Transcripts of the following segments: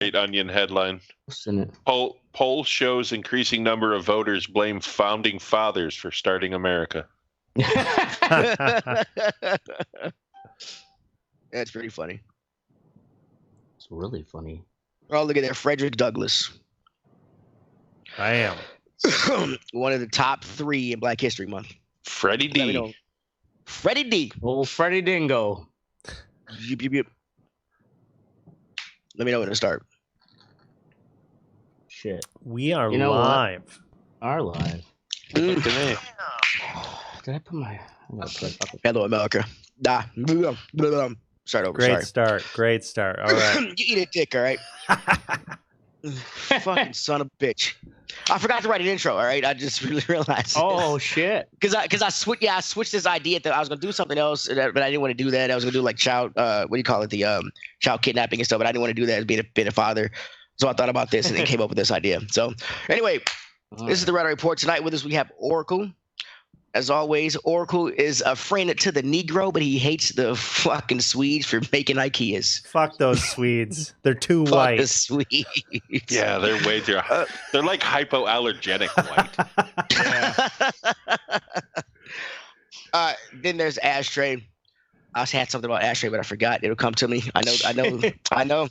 Onion headline. Isn't it? Poll shows increasing number of voters blame founding fathers for starting America. That's pretty funny. It's really funny. Oh, look at that, Frederick Douglass. I am. One of the top 3 in Black History Month. Freddie Let me D. know. Freddie D. Old Freddie Dingo. Yip, yip, yip. Let me know when to start. Shit. We are You know what? live. Are live. Did I put my... I'm gonna put up Hello, America. Nah. Start over. Great start. Great start. All right. You eat a dick, all right? Fucking son of a bitch. I forgot to write an intro, all right? I just really realized. Oh, shit. Because I switched this idea that I was gonna do something else, but I didn't want to do that. I was gonna do like child, what do you call it, the child kidnapping and stuff. But I didn't want to do that as being a father. So I thought about this and then came up with this idea. So anyway, this is the Red Eye Report. Tonight with us we have Oracle. As always, Oracle is a friend to the Negro, but he hates the fucking Swedes for making Ikeas. Fuck those Swedes. They're too Fuck white. the Swedes. Yeah, they're way too. They're like hypoallergenic white. Then there's Ashtray. I had something about Ashtray, but I forgot. It'll come to me. I know.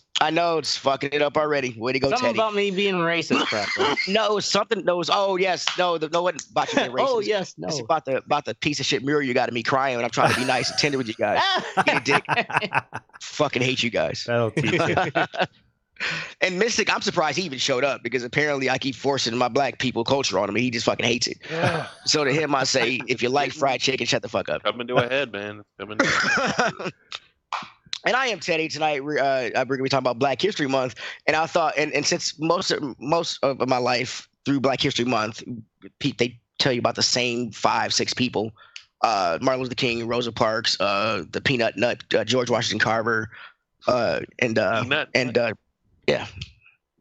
It's fucking it up already. Way to go, Something Teddy. about me being racist, Cracker. No, something. No, oh yes, no, no one about you being racist. Oh, yes, no. It's about the piece of shit mirror you got of me crying when I'm trying to be nice and tender with you guys. Eat a dick. Fucking hate you guys. That'll teach you. And Mystic, I'm surprised he even showed up because apparently I keep forcing my black people culture on him and he just fucking hates it. So to him, I say, if you like fried chicken, shut the fuck up. Coming to a head, man. Coming. And I am Teddy tonight. We're going to be talking about Black History Month, and I thought, and since most of my life through Black History Month, they tell you about the same 5-6 people: Martin Luther King, Rosa Parks, the Peanut Nut, George Washington Carver,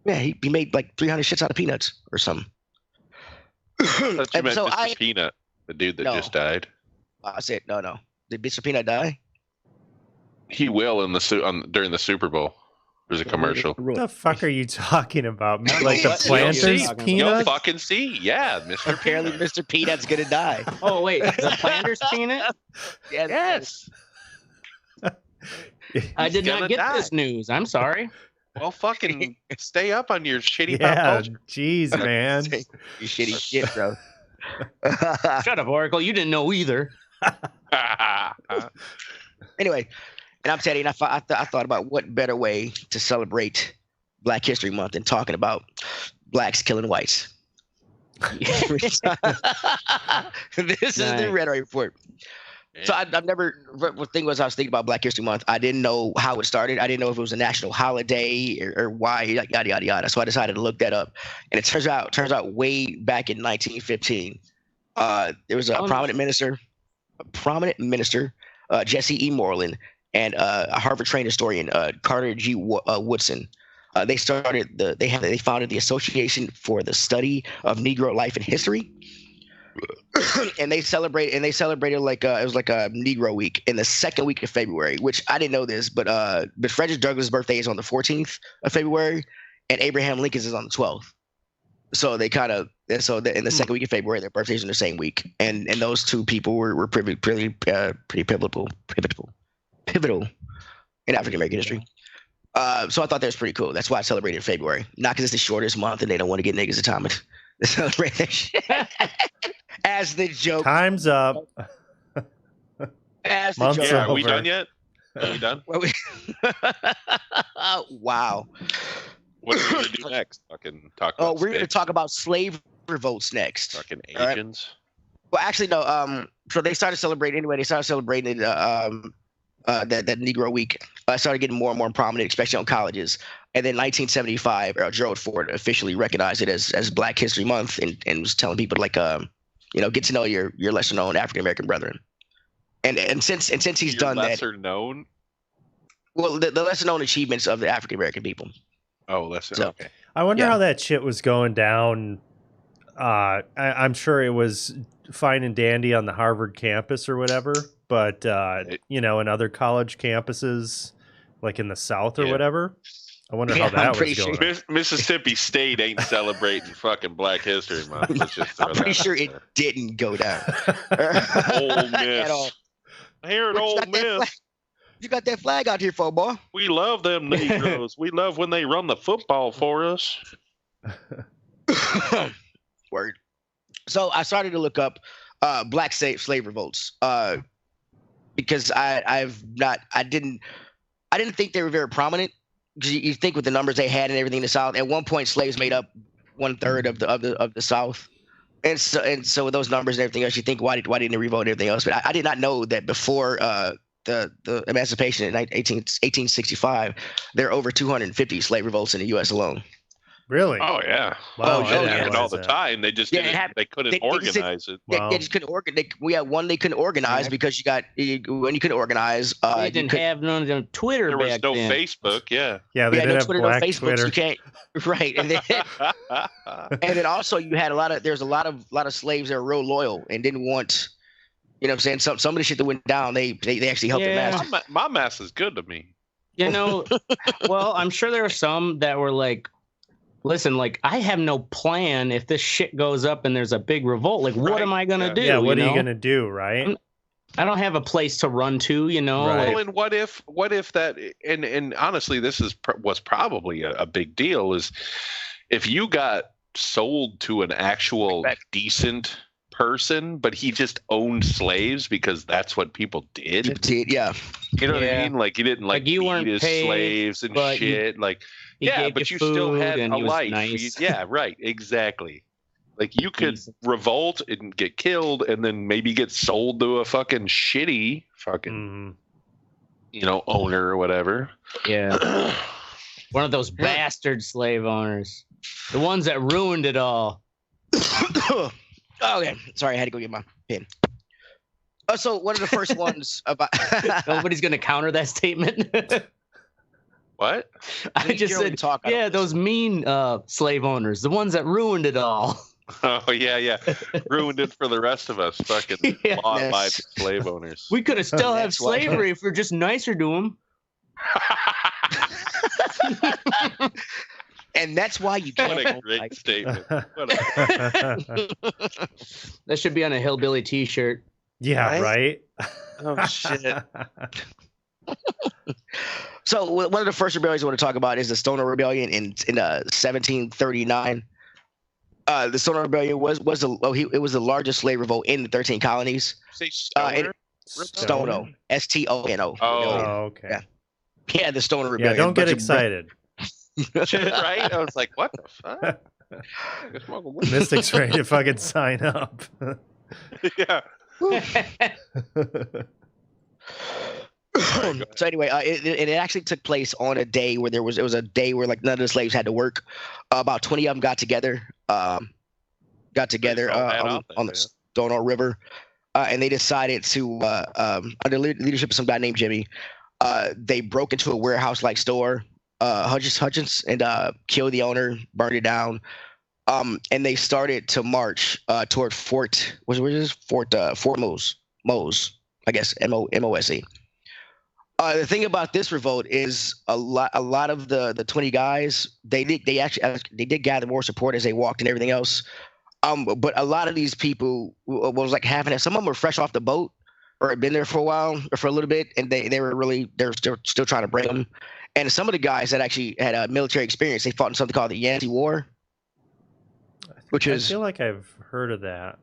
he made like 300 shits out of peanuts or something. I thought you meant So Mr. Peanut, the dude that just died. I said no. Did Mr. Peanut die? He will during the Super Bowl. There's a commercial. What the fuck are you talking about? Like the What? Planters You'll peanuts? fucking see. Yeah, Mr. Apparently, Mr. Peanut's gonna die. Oh, wait. The Planters peanut? Yes. I did gonna not get die. this news. I'm sorry. Well, fucking stay up on your shitty pop Yeah, culture. jeez, man. You shitty shit, bro. Shut up, Oracle. You didn't know either. Anyway, and I'm Teddy, and I thought about what better way to celebrate Black History Month than talking about blacks killing whites. This is the Red Eye Report. So I've never. The thing was, I was thinking about Black History Month. I didn't know how it started. I didn't know if it was a national holiday or why, yada yada yada. So I decided to look that up, and it turns out way back in 1915, there was a prominent minister, Jesse E. Moreland, and a Harvard-trained historian, Carter G. Woodson. They founded the Association for the Study of Negro Life and History. And they celebrated like it was like a Negro Week in the second week of February, which I didn't know this, but Frederick Douglass' birthday is on the 14th of February, and Abraham Lincoln's is on the 12th. So they kind of in the second week of February, their birthdays are in the same week, and those two people were pretty pivotal in African American history. So I thought that was pretty cool. That's why I celebrated in February, not because it's the shortest month and they don't want to get niggas atomic. Celebrate that shit. As the joke. Time's up. As the Month's joke. Yeah, are we over. done yet? Are we done? Wow. What are we gonna do next? Fucking talk about. We're going to spit? talk about slave revolts next. Fucking All right. Asians. Well, actually, no. So they started celebrating anyway. They started celebrating that Negro Week. Started getting more and more prominent, especially on colleges. And then 1975, Gerald Ford officially recognized it as Black History Month and was telling people like, get to know your lesser known African American brethren. And since he's done that, lesser known. well, the lesser known achievements of the African American people. Oh, lesser. So- Okay. I wonder Yeah. how that shit was going down. I'm sure it was fine and dandy on the Harvard campus or whatever, but in other college campuses, like in the South or Yeah. whatever, I wonder Yeah, how that I'm was pretty going. sure. Mississippi State ain't celebrating fucking Black History Month. Let's just throw I'm pretty that sure out it there. didn't go down. Ole At all. Miss. Here at What you Ole got that flag- Miss, You got that flag out here for, boy. we love them Negroes. We love when they run the football for us. Word. So I started to look up black slave revolts because I didn't think they were very prominent. Because you think with the numbers they had and everything in the South, at one point slaves made up 1/3 of the South, and so with those numbers and everything else, you think why didn't they revolt and everything else? But I did not know that before the emancipation in 1865, there are over 250 slave revolts in the U.S. alone. Really? Oh yeah. Oh, Wow, I yeah. didn't It happened realize all the that. time. They just Yeah, it didn't. happened. They couldn't They just organize it. Wow. They just couldn't organize. We had one they couldn't organize Yeah. because when you couldn't organize, They you didn't couldn't- have none of them Twitter There was back no then. Facebook. Yeah. Yeah, they yeah, did no have Twitter, black no Facebook. Twitter. You can't. Right, and then also you had there's a lot of slaves that were real loyal and didn't want, you know what I'm saying, some of the shit that went down, they actually helped their Yeah. master. my mass is good to me. You know, well, I'm sure there are some that were like, listen, like, I have no plan if this shit goes up and there's a big revolt. Like, what Right, am I going to yeah. do? Yeah, what are you know? gonna do, right? I don't have a place to run to, you know? Right. Like, Well, and what if that? And honestly, this was probably a big deal. Is if you got sold to an actual Correct. decent person, but he just owned slaves because that's what people did. Yeah, You know what I Yeah. mean? Like he didn't Like, you beat weren't his paid, slaves and but he- shit. Like he yeah, gave but you you still food had and a he was life. nice. Yeah, right. Exactly. Like you could Decent. revolt and get killed, and then maybe get sold to a fucking shitty fucking Mhm. owner or whatever. Yeah. One of those bastard slave owners. The ones that ruined it all. Okay, sorry, I had to go get my pen. So one of the first ones about Nobody's going to counter that statement. What? I We just generally said, talk, I don't yeah, listen. those mean slave owners, the ones that ruined it all. Oh yeah. Ruined it for the rest of us, fucking Yeah. law-abiding Yes. slave owners. We could have still had That's why- slavery if we're just nicer to them. and that's why you What can't. a great statement. What a, That should be on a hillbilly T-shirt. Yeah, right. oh shit. So one of the first rebellions I want to talk about is the Stoner Rebellion in 1739. The Stoner Rebellion was the largest slave revolt in the 13 colonies. Say and- stoner? Stono, Stono. Oh. rebellion. Oh, okay. Yeah. Yeah, the Stoner Yeah, Rebellion. don't get Bunch of- excited. Right? I was like, what the fuck? I guess Michael Wood- Mystics ready to fucking sign up. yeah. So anyway, it actually took place on a day where it was a day where like none of the slaves had to work. About 20 of them got together all had out on there, the Stono River, and they decided to under leadership of some guy named Jimmy, they broke into a warehouse-like store, Hutchins, and killed the owner, burned it down. And they started to march toward Fort Mose, I guess, Mose. The thing about this revolt is a lot of the 20 guys they did gather more support as they walked and everything else. But a lot of these people was like having it. Some of them were fresh off the boat or had been there for a while or for a little bit, and they're still trying to bring them. And some of the guys that actually had a military experience, they fought in something called the Yancey War, which I is feel like I've heard of that.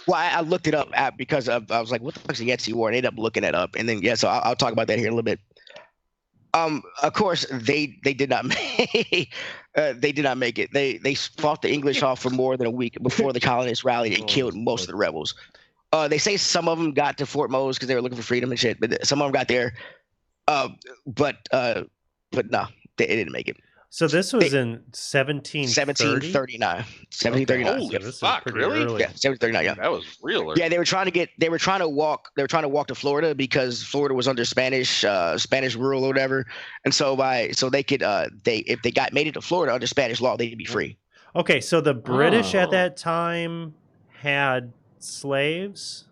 well, I looked it up because I was like, what the fuck's the Yancey War? And I ended up looking it up. And then, yeah, so I'll talk about that here in a little bit. Of course, they did not make they did not make it. They fought the English off for more than a week before the colonists rallied and killed most of the rebels. They say some of them got to Fort Mose because they were looking for freedom and shit, but some of them got there. But no, they didn't make it. So this was in 1730? 1739. Okay. 1739. Holy So this is fuck, pretty really? early. Yeah, 1739. Yeah. That was real. Yeah, they were trying to walk to Florida because Florida was under Spanish rule or whatever. And so they could if they made it to Florida under Spanish law, they'd be free. Okay, so the British at Oh. that time had slaves?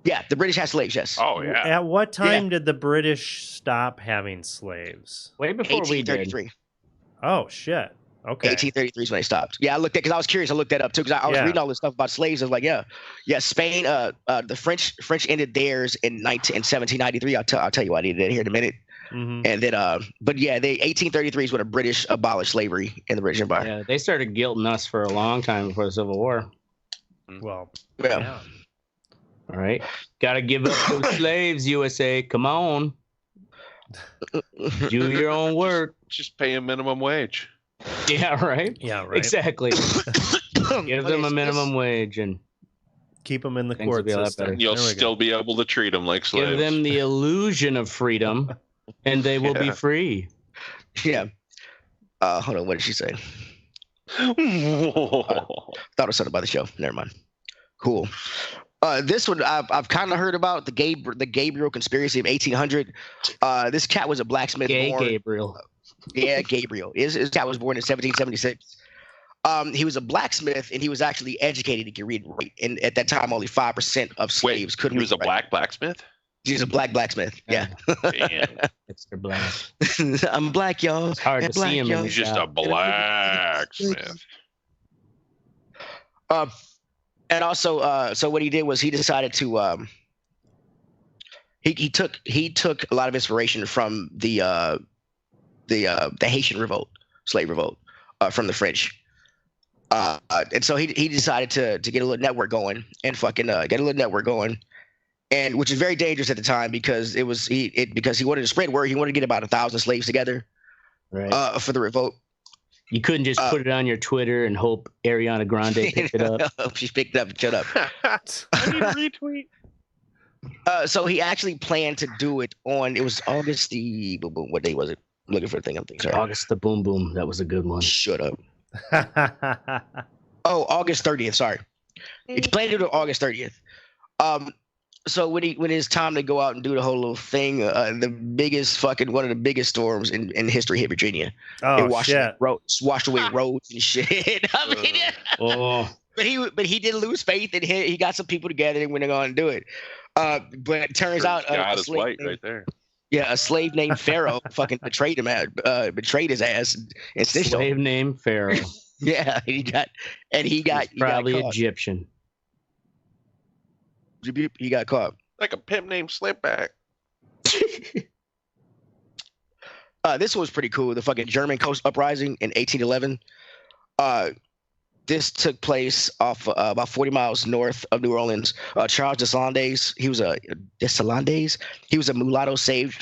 Yeah, the British had slaves, yes. Oh yeah. At what time did the British stop having slaves? Way before we did. 1833. Oh shit. Okay. 1833 is when they stopped. Yeah, I looked at because I was curious. I looked that up too because I was reading all this stuff about slaves. I was like, yeah. Spain, the French ended theirs in 1793. I'll tell you why they did it here in a minute. Mm-hmm. And then, but yeah, 1833 is when the British abolished slavery in the British Empire. Yeah, they started guilting us for a long time before the Civil War. Well, yeah. All right, gotta give up those slaves, USA. Come on, do your own work. Just pay a minimum wage. Yeah, right. Yeah, right. Exactly. Give them a minimum wage and keep them in the things court will be a lot system. better. You'll still be able to treat them like slaves. Give them the illusion of freedom, and they will be free. Yeah. Hold on. What did she say? Thought it was something about the show. Never mind. Cool. This one I've kind of heard about the Gabriel conspiracy of 1800. This cat was a blacksmith. Gabriel. Yeah, Gabriel. His cat was born in 1776. He was a blacksmith, and he was actually educated. He could read and write. And at that time, only 5% of slaves could read. He was a blacksmith? He was a blacksmith. Yeah. It's their black. I'm black, y'all. It's hard to see him. He's just a blacksmith. And also, so what he did was he decided to he took a lot of inspiration from the Haitian revolt, slave revolt, from the French. And so he decided to get a little network going and fucking get a little network going, and which is very dangerous at the time because because he wanted to spread word. He wanted to get about 1,000 slaves together, right, for the revolt. You couldn't just put it on your Twitter and hope Ariana Grande picked it up. She picked it up and shut up. I need a retweet. So he actually planned to do it on. It was August the boom boom. What day was it? I'm looking for a thing. I'm thinking. Sorry. August the boom boom. That was a good one. Shut up. Oh, August 30th. Sorry. He planned to do it August 30th. So when it's time to go out and do the whole little thing, one of the biggest storms in history hit Virginia. Oh, it washed away roads and shit. I mean, but he didn't lose faith, and he got some people together and went on and do it. But it turns out God is white right there. Yeah, a slave named Pharaoh fucking betrayed betrayed his ass and snitched on him. Slave named Pharaoh. Yeah, he got probably caught. Egyptian. He got caught. Like a pimp named Slipback. This one was pretty cool. The fucking German Coast Uprising in 1811. This took place off about 40 miles north of New Orleans. Charles Deslandes, he was a mulatto slave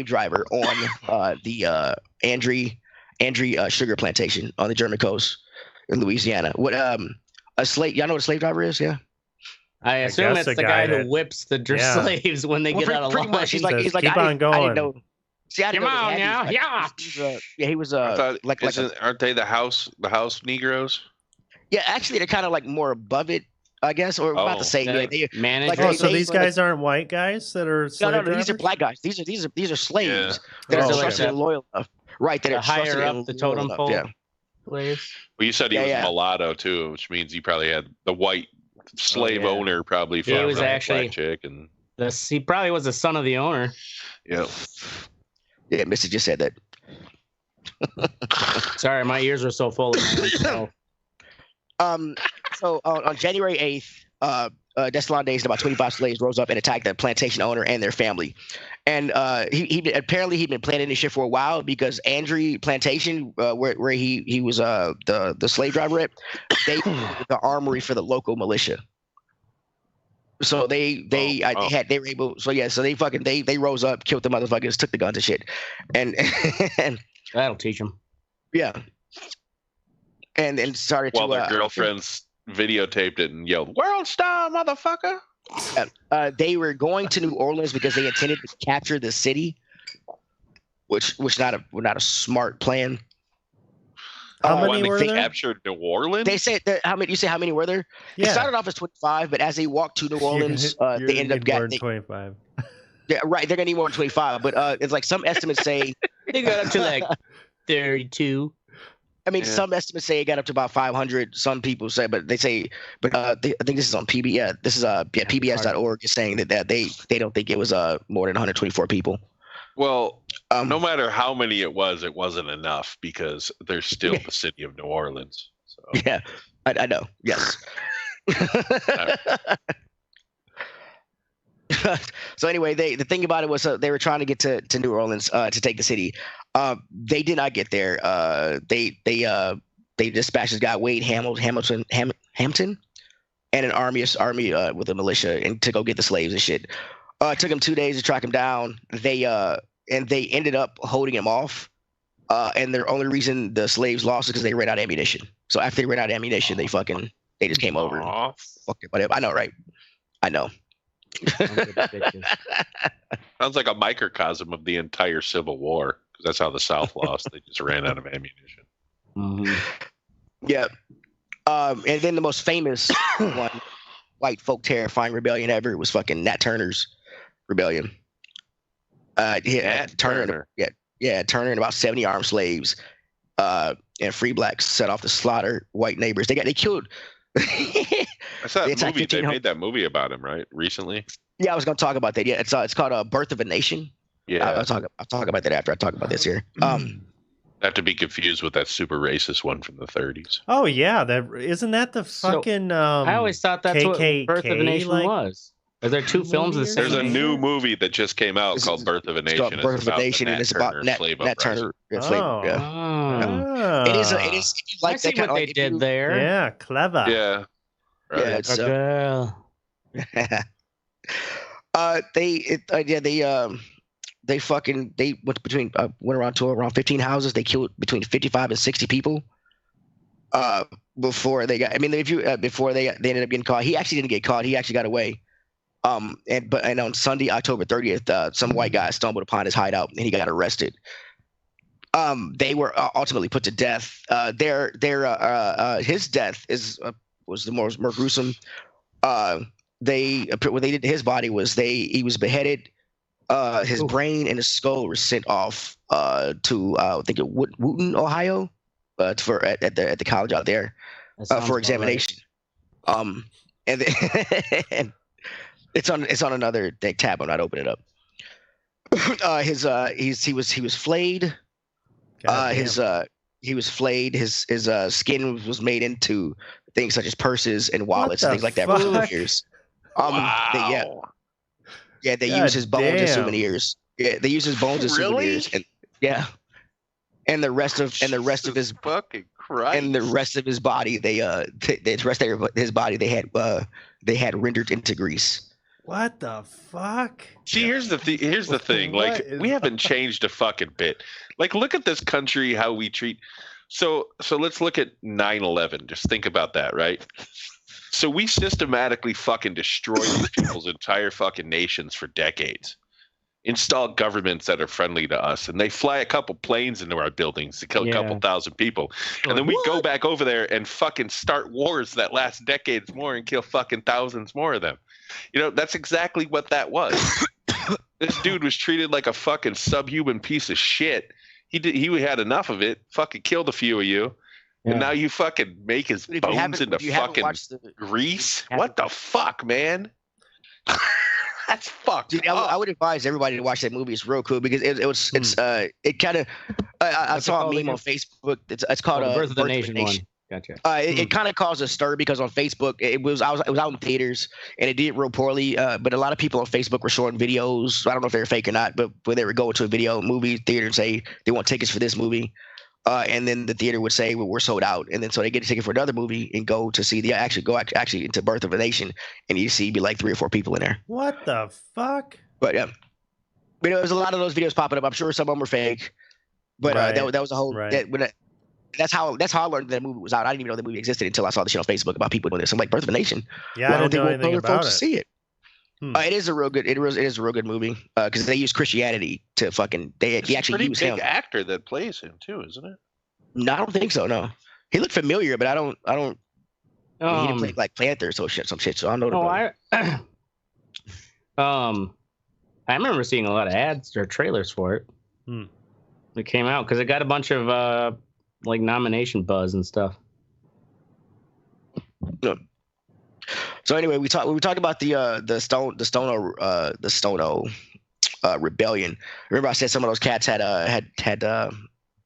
driver on the Andre sugar plantation on the German coast in Louisiana. What y'all know what a slave driver is? Yeah. I assume it's the guy who whips the slaves when they get out of line. Much. He's like, keep on going. I didn't know. See, I didn't Come know on now, yeah. He was aren't they the house Negroes? Yeah, actually, they're kind of like more above it, I guess, or about to say. Yeah, manager. So these guys aren't white guys that are slave no. drivers? These are black guys. These are slaves that are trusted and loyal enough. Right, that are higher up the totem pole. Yeah. Slaves. Well, you said he was mulatto too, which means he probably had the white slave owner probably. He was actually black chick, and he probably was the son of the owner. Yeah. Yeah, Mr. just said that. Sorry, my ears were so full of myself. So on January 8th, Deslandes and about 25 slaves rose up and attacked the plantation owner and their family. And he'd been planning this shit for a while because Andre Plantation, where he was the slave driver at, they were the armory for the local militia. So they were able. So yeah, so they rose up, killed the motherfuckers, took the guns and shit, and that'll teach them. Yeah. And started while their girlfriends videotaped it and yelled, "World Star, motherfucker!" They were going to New Orleans because they intended to capture the city, which not a smart plan. How many were they there? Captured New Orleans? They said that, how many? You say how many were there? Yeah. It started off as 25, but as they walked to New Orleans, they ended up getting 25. Yeah, right. They're gonna need more than 25, but it's like some estimates say they got up to like 32. I mean, some estimates say it got up to about 500. Some people say, but they say, I think this is on PB. Yeah, this is PBS.org is saying that they don't think it was more than 124 people Well, no matter how many it wasn't enough because there's still the city of New Orleans. So. Yeah, I know. Yes. So anyway, the thing about it was they were trying to get to New Orleans to take the city. They did not get there. They dispatched this guy Wade Hampton and an army with a militia and to go get the slaves and shit. It took them 2 days to track him down. They ended up holding him off. And the only reason the slaves lost is because they ran out of ammunition. So after they ran out of ammunition, they just came over. And fucked it, whatever. I know, right? I know. Sounds like a microcosm of the entire Civil War because that's how the South lost. They just ran out of ammunition. Mm-hmm. Yeah. And then the most famous one, white folk terrifying rebellion ever was fucking Nat Turner's rebellion. Turner and about 70 armed slaves and free blacks set off to slaughter white neighbors. They killed. I saw that movie. They made that movie about him, right? Recently. Yeah, I was going to talk about that. Yeah, it's called "Birth of a Nation." Yeah, I'll talk about that after I talk about this here. Not to be confused with that super racist one from the 30s. Oh yeah, isn't that the fucking? I always thought that's KKK, what Birth of a Nation was. Are there two films of the same? There's a new movie that just came out called Birth of a Nation. It's Birth of a Nation, and it's about Nat Turner. Oh. It is. Like I see what they did there. Yeah, clever. Yeah. Right. Yeah, they went around 15 houses. They killed between 55 and 60 people. Before they ended up getting caught. He actually didn't get caught. He actually got away. And on Sunday, October 30th, some white guy stumbled upon his hideout and he got arrested. They were ultimately put to death. His death was the more gruesome. What they did to his body was he was beheaded. His brain and his skull were sent off to I think Wooten, Ohio, at the college out there for examination. Right. And it's on another tab. I'm not opening it up. He was flayed. He was flayed. His skin was made into things such as purses and wallets and things like that for souvenirs. Wow. They use his bones as souvenirs. Yeah, they use his bones as souvenirs. And the rest of his fucking Christ. And the rest of his body, they had rendered into grease. What the fuck? See, here's the thing. Like, we haven't changed a fucking bit. Like, look at this country, how we treat. So let's look at 9/11. Just think about that, right? So we systematically fucking destroy these people's entire fucking nations for decades. Install governments that are friendly to us, and they fly a couple planes into our buildings to kill a couple thousand people. And then we go back over there and fucking start wars that last decades more and kill fucking thousands more of them. You know, that's exactly what that was. This dude was treated like a fucking subhuman piece of shit. He had enough of it, fucking killed a few of you. Yeah. And now you fucking make his bones into fucking grease? What the fuck, man? That's fucked. Dude, I would advise everybody to watch that movie. It's real cool because it kind of. I saw a meme on Facebook. It's called Birth of the Nation. Gotcha. It kind of caused a stir because on Facebook it was out in theaters and it did real poorly. But a lot of people on Facebook were showing videos. I don't know if they were fake or not, but where they would go to a movie theater and say they want tickets for this movie. And then the theater would say, well, we're sold out. And then so they get a ticket for another movie and go to see actually into Birth of a Nation. And you see be like 3 or 4 people in there. What the fuck? But yeah, but there was a lot of those videos popping up. I'm sure some of them were fake. But that was a whole. Right. That's how I learned that movie was out. I didn't even know the movie existed until I saw the shit on Facebook about people doing this. I'm like, Birth of a Nation. Yeah, I didn't know anything about it. To see it. It is a real good movie because they use Christianity to fucking. He actually used him. Big actor that plays him too, isn't it? No, I don't think so. No, he looked familiar, but I don't. He didn't play like Panther, some shit. So I don't know. I remember seeing a lot of ads or trailers for it. It came out because it got a bunch of like nomination buzz and stuff. So anyway, we talked about the Stono rebellion. Remember I said some of those cats had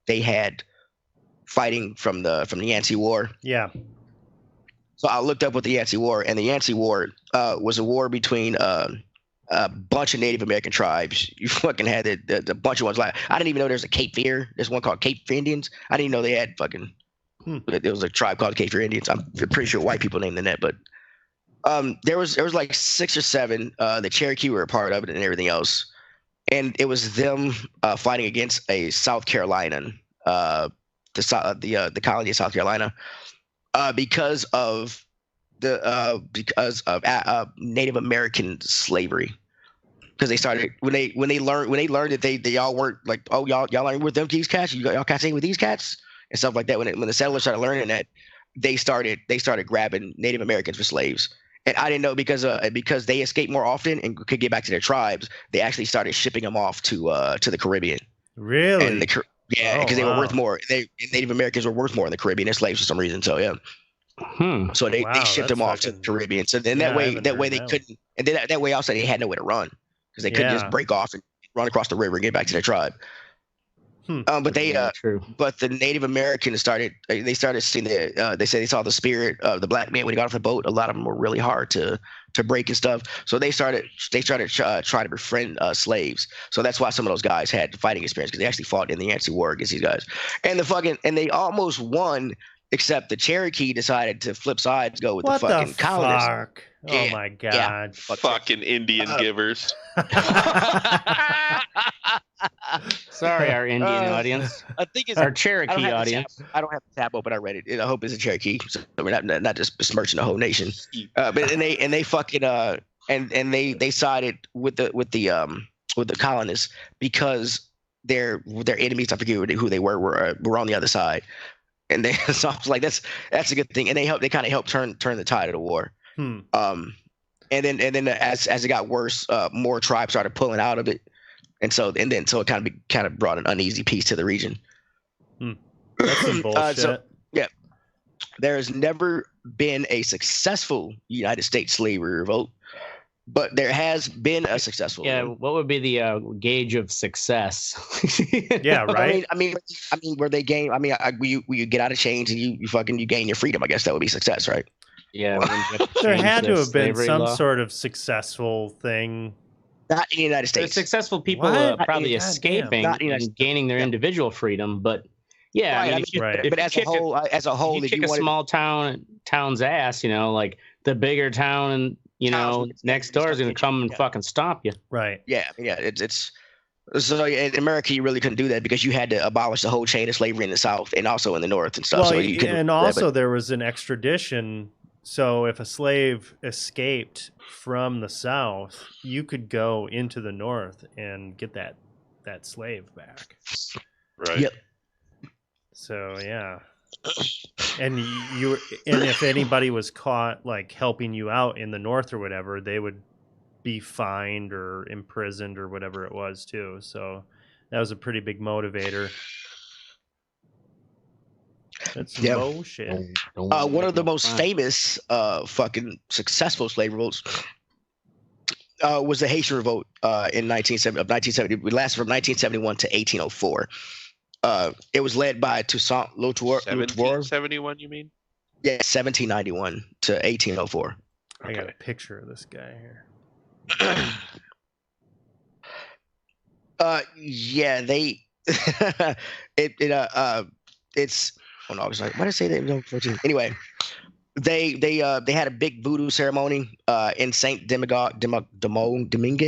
they had fighting from the Yancey War. Yeah. So I looked up what the Yancey War, and the Yancey War was a war between a bunch of Native American tribes. You fucking had the bunch of ones. Like I didn't even know there's a Cape Fear. There's one called Cape Fear Indians. I didn't even know they had fucking. There was a tribe called Cape Fear Indians. I'm pretty sure white people named them that, but there was like 6 or 7. The Cherokee were a part of it and everything else, and it was them fighting against a South Carolinian, the colony of South Carolina, because of Native American slavery. Because they started when they learned that they all weren't like, oh, y'all ain't with them these cats, y'all cats ain't with these cats and stuff like that. When the settlers started learning that, they started grabbing Native Americans for slaves. And I didn't know because they escaped more often and could get back to their tribes. They actually started shipping them off to the Caribbean. Really? And because they were worth more. Native Americans were worth more in the Caribbean than slaves for some reason. So yeah. So they shipped them off to the Caribbean. So then that way they couldn't, and then that way also they had nowhere to run because they couldn't just break off and run across the river and get back to their tribe. But the Native Americans started seeing they say they saw the spirit of the black man when he got off the boat. A lot of them were really hard to break and stuff. So they started trying to befriend slaves. So that's why some of those guys had fighting experience, because they actually fought in the Yancey War against these guys. And they almost won, except the Cherokee decided to flip sides, go with the fucking colonists. Fuck? Oh my god. Yeah, fucking Indian givers. Sorry, our Indian audience. I think it's our Cherokee audience. I don't have the tab open. I read it. I hope it's a Cherokee. So we're not just besmirching the whole nation. But they fucking and they sided with the colonists because their enemies, I forget who they were on the other side. And they so I was like, that's a good thing. And they kind of helped turn the tide of the war. And then as it got worse, more tribes started pulling out of it. And so it kind of brought an uneasy peace to the region. That's some bullshit. There has never been a successful United States slavery revolt, but there has been a successful. Yeah, what would be the gauge of success? Yeah, right. I mean, where they gain. I mean, you get out of chains and you gain your freedom. I guess that would be success, right? Yeah, there had to have been some sort of successful thing. Not in the United States. There's successful people probably escaping and gaining their individual freedom, but yeah, right, but as a whole, if you kick a small town's ass, like the bigger town and next door is going to come and fucking stomp you. Right. Yeah. It's so in America you really couldn't do that because you had to abolish the whole chain of slavery in the South and also in the North and stuff. Well, there was an extradition. So if a slave escaped from the South, you could go into the North and get that slave back. Right. Yep. So yeah. And if anybody was caught like helping you out in the North or whatever, they would be fined or imprisoned or whatever it was too. So that was a pretty big motivator. That's bullshit. One of the most famous fucking successful slave revolts was the Haitian Revolt in 1970. It lasted from 1971 to 1804. It was led by Toussaint Louverture. 1771, you mean? Yeah, 1791 to 1804. I got a picture of this guy here. Yeah, they it's. Oh no, I was like, why did I say that? Anyway, they had a big voodoo ceremony in Saint Domingue.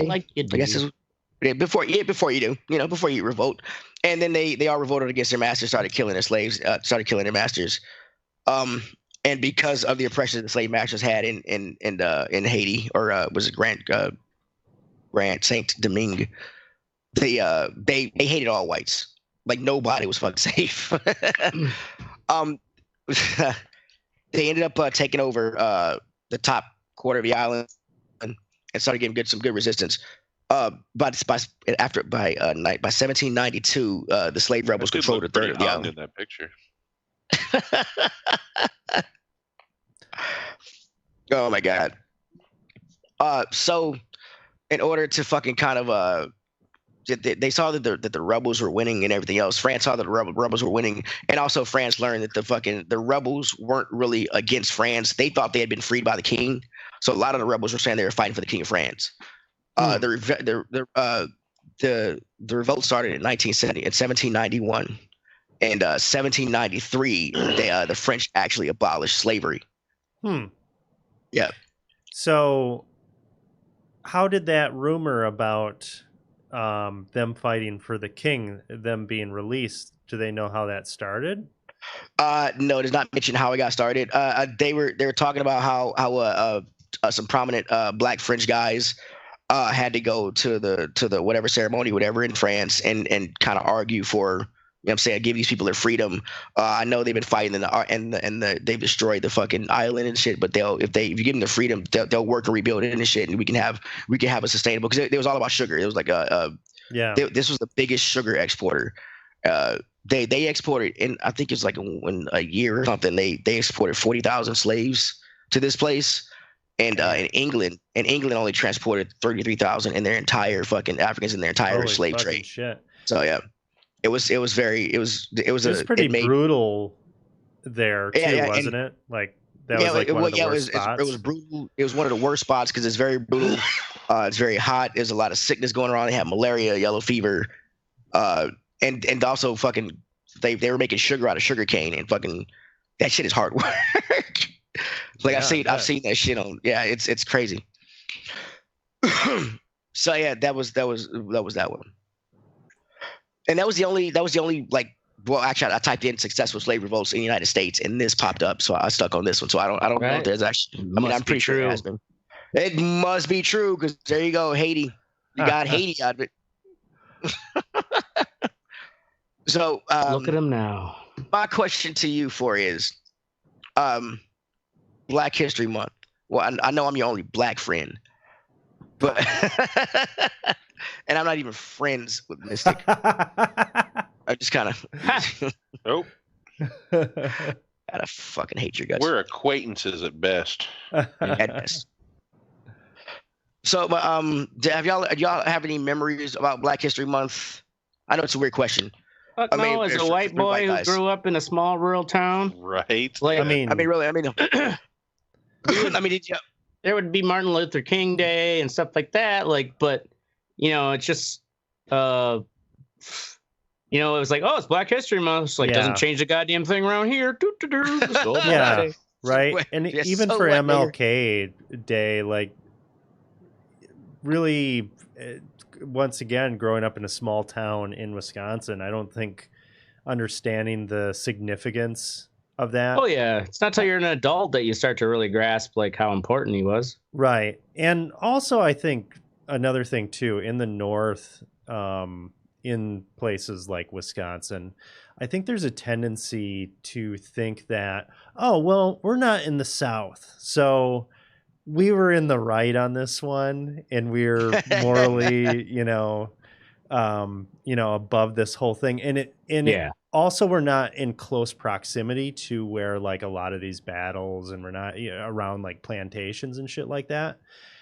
Like I guess before you do, before you revolt, and then they all revolted against their masters, started killing their slaves, started killing their masters, and because of the oppression the slave masters had in Haiti, or was it Grand Saint Domingue, they hated all whites. Like nobody was fucking safe. They ended up taking over the top quarter of the island and started getting some good resistance. But by 1792, the slave rebels controlled a third of the island. In that picture. Oh my god. So in order to fucking kind of they saw that the rebels were winning and everything else. France saw that the rebels were winning, and also France learned that the rebels weren't really against France. They thought they had been freed by the king, so a lot of the rebels were saying they were fighting for the king of France. The revolt started in 1791, and 1793 the French actually abolished slavery. Yeah. So, how did that rumor about them fighting for the king, them being released, do they know how that started? No, it does not mention how it got started. They were talking about how some prominent black French guys had to go to the whatever ceremony, whatever in France, and kind of argue for, you know what I'm saying, give these people their freedom. I know they've been fighting and they've destroyed the fucking island and shit. But if you give them the freedom, they'll work and rebuild it and shit, and we can have a sustainable, because it was all about sugar. It was like this was the biggest sugar exporter. They exported, in I think it's like in a year or something. They exported 40,000 slaves to this place, and in England only transported 33,000 in their entire fucking Africans in their entire slave trade. Shit. So yeah. It was pretty brutal there too, wasn't it? Like that was like one of the worst spots. It was brutal. It was one of the worst spots because it's very brutal. It's very hot. There's a lot of sickness going on. They had malaria, yellow fever, and also fucking they were making sugar out of sugar cane, and fucking that shit is hard work. Like I've seen that shit on. Yeah, it's crazy. So yeah, that was that one. And that was the only like, well, actually I typed in successful slave revolts in the United States and this popped up, so I stuck on this one. So I don't know if there's actually, I mean, I'm pretty sure it has been. It must be true, because there you go, Haiti. You got Haiti out of it. So look at him now. My question to you is Black History Month. Well, I know I'm your only black friend, but and I'm not even friends with Mystic. I just kind of nope. Gotta fucking hate your guts. We're acquaintances at best. At best. So, have y'all have any memories about Black History Month? I know it's a weird question. Fuck no, as a white boy who grew up in a small rural town, right? Like, I mean, did you? There would be Martin Luther King Day and stuff like that. Like, but you know, it's just, you know, it was like, oh, it's Black History Month. It's like, doesn't change the goddamn thing around here. Yeah, right. And even for MLK Day, like, really, once again, growing up in a small town in Wisconsin, I don't think understanding the significance of that. Oh yeah, it's not till you're an adult that you start to really grasp like how important he was. Right. And also, I think another thing too, in the North, in places like Wisconsin, I think there's a tendency to think that, oh, well, we're not in the South, so we were in the right on this one, and we're morally, above this whole thing. And also, we're not in close proximity to where like a lot of these battles, and we're not around like plantations and shit like that.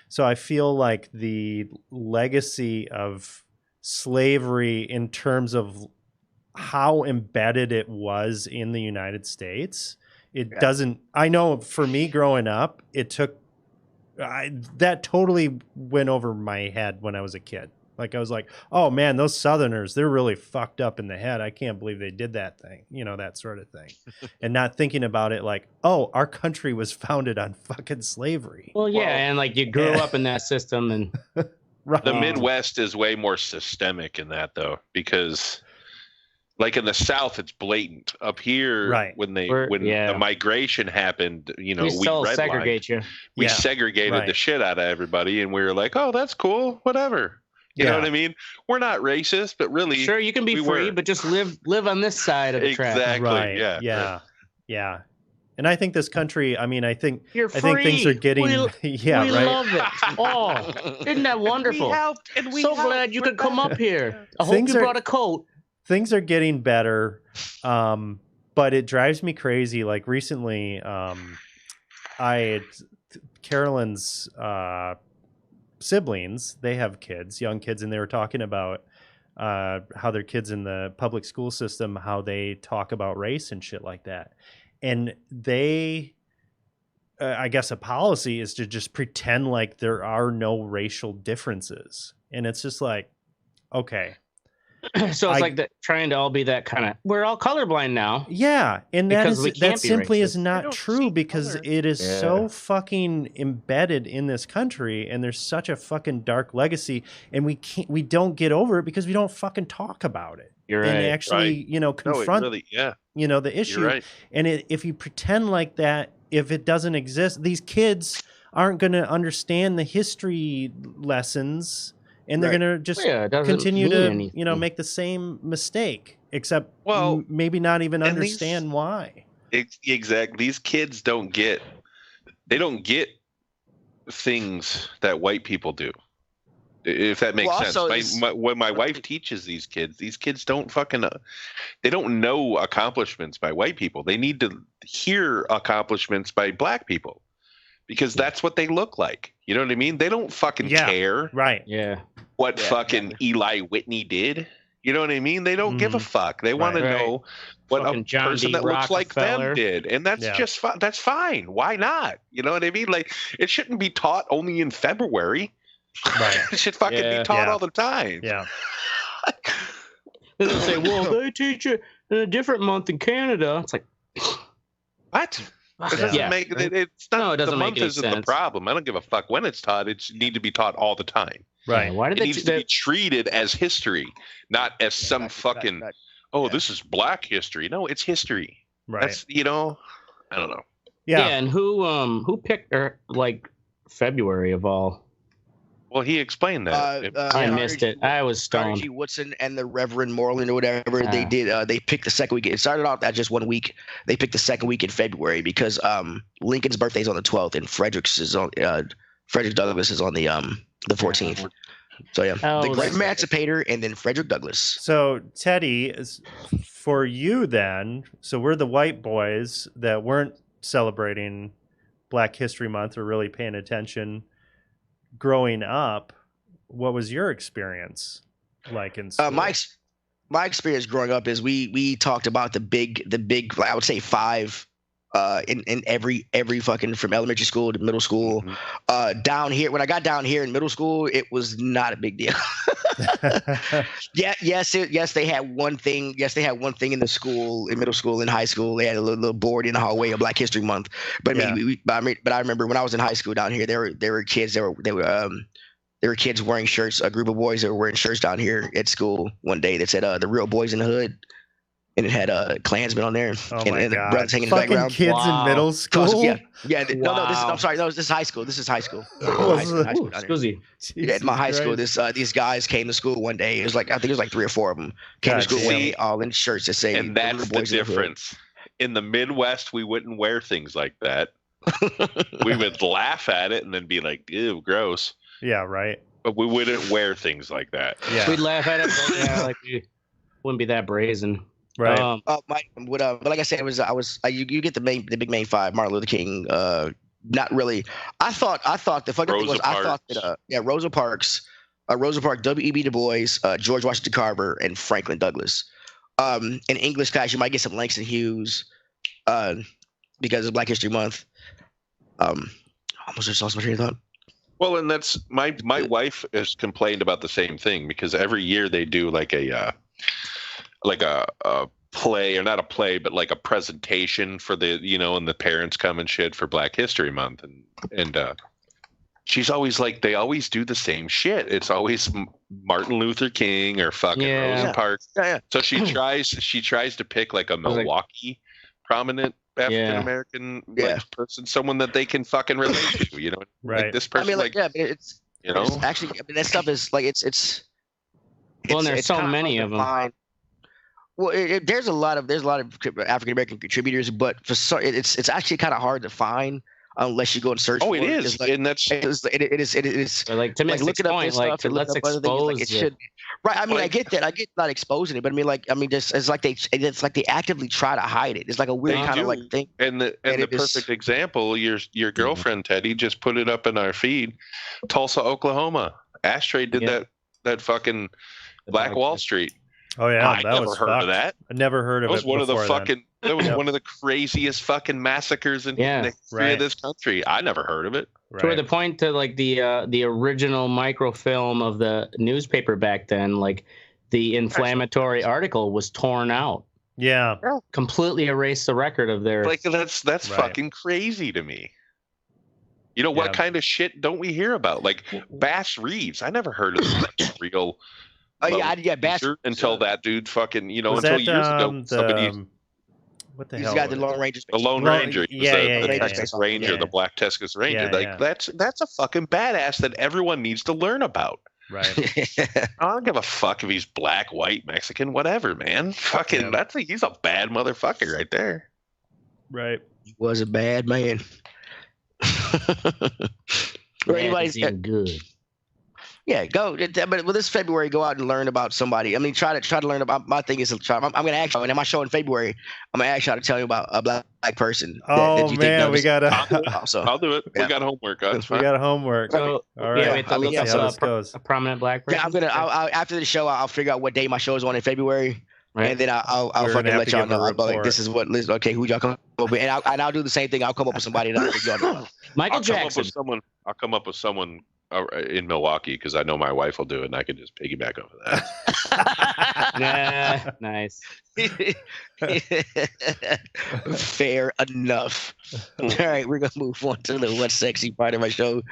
So I feel like the legacy of slavery in terms of how embedded it was in the United States, doesn't, I know for me growing up, it took, that totally went over my head when I was a kid. Like I was like, oh man, those Southerners, they're really fucked up in the head. I can't believe they did that thing, that sort of thing. And not thinking about it like, oh, our country was founded on fucking slavery. Well, yeah, and like you grew up in that system, and right. The Midwest is way more systemic in that though, because like in the South, it's blatant. Up here, right. when the migration happened, we segregate you. We segregated the shit out of everybody, and we were like, oh, that's cool, whatever. You know what I mean? We're not racist, but really, sure, you can be free, but just live on this side of the track. Exactly. Right. Yeah. And I think this country, I think things are getting, we right? Love it. Oh, isn't that wonderful? Glad you could come up here. I hope you brought a coat. Things are getting better, but it drives me crazy. Like recently, Carolyn's siblings, they have kids, young kids, and they were talking about how their kids in the public school system, how they talk about race and shit like that. And they, I guess a policy is to just pretend like there are no racial differences. And it's just like, okay. So it's like that, trying to all be that kind of, we're all colorblind now. Yeah. And that simply is not true, because it is so fucking embedded in this country, and there's such a fucking dark legacy, and we don't get over it because we don't fucking talk about it. You're right. And actually, confront, the issue. Right. And if you pretend like that, if it doesn't exist, these kids aren't going to understand the history lessons, and they're going to just continue to, make the same mistake, except maybe not even understand why. Exactly. These kids don't get things that white people do. If that makes sense. When my wife teaches these kids don't fucking, they don't know accomplishments by white people. They need to hear accomplishments by black people, because that's what they look like. You know what I mean? They don't fucking care. Right. Yeah. What fucking Eli Whitney did. You know what I mean? They don't give a fuck. They want to know what fucking a John person D. that looks like them did. And that's just fine. That's fine. Why not? You know what I mean? Like, it shouldn't be taught only in February. Right. It should fucking be taught all the time. Yeah. They say, well, they teach it in a different month in Canada. It's like, what? It doesn't make it. It's not. No, it doesn't the month make any isn't sense. the problem. I don't give a fuck when it's taught. It need to be taught all the time. Right. Yeah, why did it needs to be treated as history, not as some fucking. This is Black history. No, it's history. Right. That's I don't know. Yeah. And who picked February of all? Well, he explained that. I missed it. I was stoned. Carter G. Woodson and the Reverend Moreland or whatever, they did. They picked the second week. It started off at just 1 week. They picked the second week in February because Lincoln's birthday is on the 12th and Frederick Douglass is on the 14th. So the Great Emancipator and then Frederick Douglass. So Teddy, for you then, so we're the white boys that weren't celebrating Black History Month or really paying attention growing up. What was your experience like in school? My experience growing up is we talked about the big I would say 5 in every fucking, from elementary school to middle school. Down here, when I got down here in middle school, it was not a big deal. Yes, they had one thing. Yes, they had one thing in the school, in middle school, in high school. They had a little board in the hallway of Black History Month. But but I remember when I was in high school down here, there were kids. There were kids wearing shirts. A group of boys that were wearing shirts down here at school one day that said "The Real Boys in the Hood," and it had Klansmen on there. Oh and my the God. brothers hanging in the background. Kids in middle school. No, I'm sorry. No, this is high school. This is high school. Excuse me. At my high school, these guys came to school one day. It was like, I think it was like 3 or 4 of them came to school one day, all in shirts that say. And that's the difference. In the Midwest, we wouldn't wear things like that. We would laugh at it and then be like, "Ew, gross." Yeah, right. But we wouldn't wear things like that. Yeah. We'd laugh at it, but we wouldn't be that brazen. Right. But like I said, you get the big main 5, Martin Luther King. Not really. I thought the fucking thing was, I thought that Rosa Parks, W.E.B. Du Bois, George Washington Carver, and Franklin Douglass. In English class, you might get some Langston Hughes, because of Black History Month. Almost just lost my train of thought. Well, and that's my wife has complained about the same thing, because every year they do like a play, or not a play, but like a presentation for the, and the parents come and shit for Black History Month. And she's always like, they always do the same shit. It's always Martin Luther King or fucking Rosa Parks. Yeah. So she tries to pick like a Milwaukee prominent African American person, someone that they can fucking relate to, right? Like this person, but it's actually, that stuff is like it's well, and there's so many of them. Well, there's a lot of African American contributors, but it's actually kind of hard to find unless you go and search. Oh, it is, and it is. So like to make looking point, up like let's expose it. Should be. Right. I mean, I get that. I get not exposing it, but it's like they actively try to hide it. It's like a weird kind of like thing. And the perfect example, your girlfriend Teddy just put it up in our feed. Tulsa, Oklahoma. Ashtray did that fucking Black Wall Street. Oh yeah, I never heard of that. I never heard of it. That was one of the fucking. That was one of the craziest fucking massacres in the history of this country. I never heard of it. To the point to like the original microfilm of the newspaper back then, like the inflammatory article was torn out. Yeah, completely erased the record of their. Like that's fucking crazy to me. You know what kind of shit don't we hear about? Like Bass Reeves. I never heard of this real. Oh yeah, Bass. Until that dude fucking, until years ago, somebody. What the he's hell? Got the Lone Ranger. The Lone Ranger. The Texas Ranger, the Black Texas Ranger. That's a fucking badass that everyone needs to learn about. Right. I don't give a fuck if he's black, white, Mexican, whatever, man. Fucking, he's a bad motherfucker right there. Right. He was a bad man. Or anybody's good. Yeah, go. But this February, go out and learn about somebody. I mean, try to learn about. My thing is, I'm going to ask you, and in my show in February, I'm going to ask you to tell you about a black person. Oh man, we got to. I'll do it. We got homework. We got homework. So, all right. Yeah, we have to look up a prominent black person. Yeah, I'm gonna. After the show, I'll figure out what day my show is on in February. Right. And then I'll fucking let y'all know. Like, this is what. Okay, who y'all come up with, and I'll do the same thing. I'll come up with somebody that y'all know. Michael Jackson. I'll come up with someone in Milwaukee because I know my wife will do it, and I can just piggyback off of that. Nice. Fair enough. All right, we're gonna move on to the one sexy part of my show.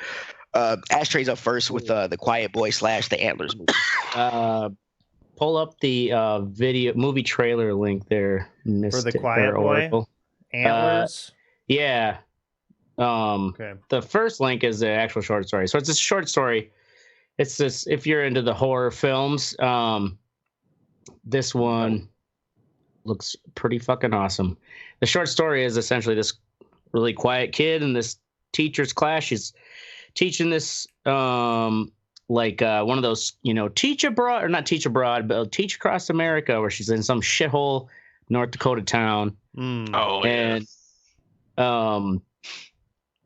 Ashtray's up first with the Quiet Boy / the Antlers movie. Pull up the movie trailer link there, Mr. For the Quiet Boy. Antlers. Yeah. Okay. The first link is the actual short story. So it's a short story. It's this, if you're into the horror films, this one looks pretty fucking awesome. The short story is essentially this really quiet kid in this teacher's class. She's teaching this, one of those, teach abroad, or not teach abroad, but teach across America, where she's in some shithole North Dakota town. Oh, and,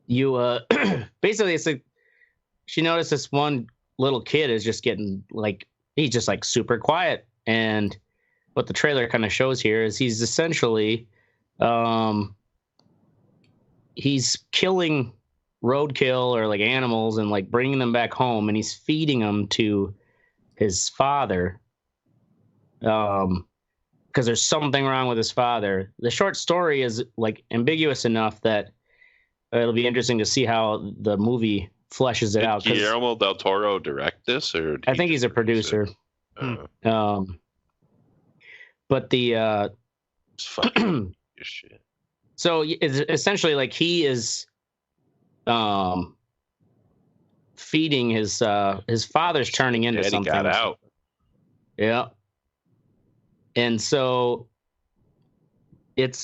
you basically it's like she noticed this one little kid is just getting he's just super quiet, and what the trailer kind of shows here is he's essentially he's killing roadkill or animals and bringing them back home, and he's feeding them to his father because there's something wrong with his father. The short story is ambiguous enough that it'll be interesting to see how the movie fleshes it out. Guillermo del Toro direct this, or I think he's a producer. But the it's fucking shit. So it's essentially he is feeding his father's turning into something. Got out. Yeah. And so it's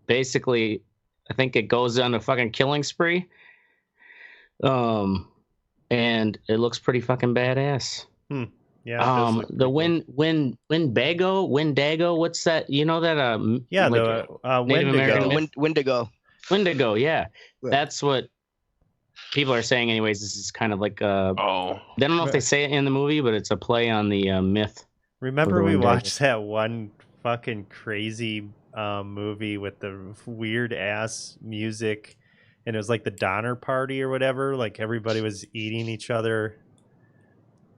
basically, I think it goes on a fucking killing spree. And it looks pretty fucking badass. Yeah. The Wendigo, what's that? You know that Native American Wendigo. Wendigo, yeah. That's what people are saying anyways. This is kind of they don't know if they say it in the movie, but it's a play on the myth. Remember we watched that one fucking crazy movie with the weird ass music, and it was the Donner Party or whatever, everybody was eating each other.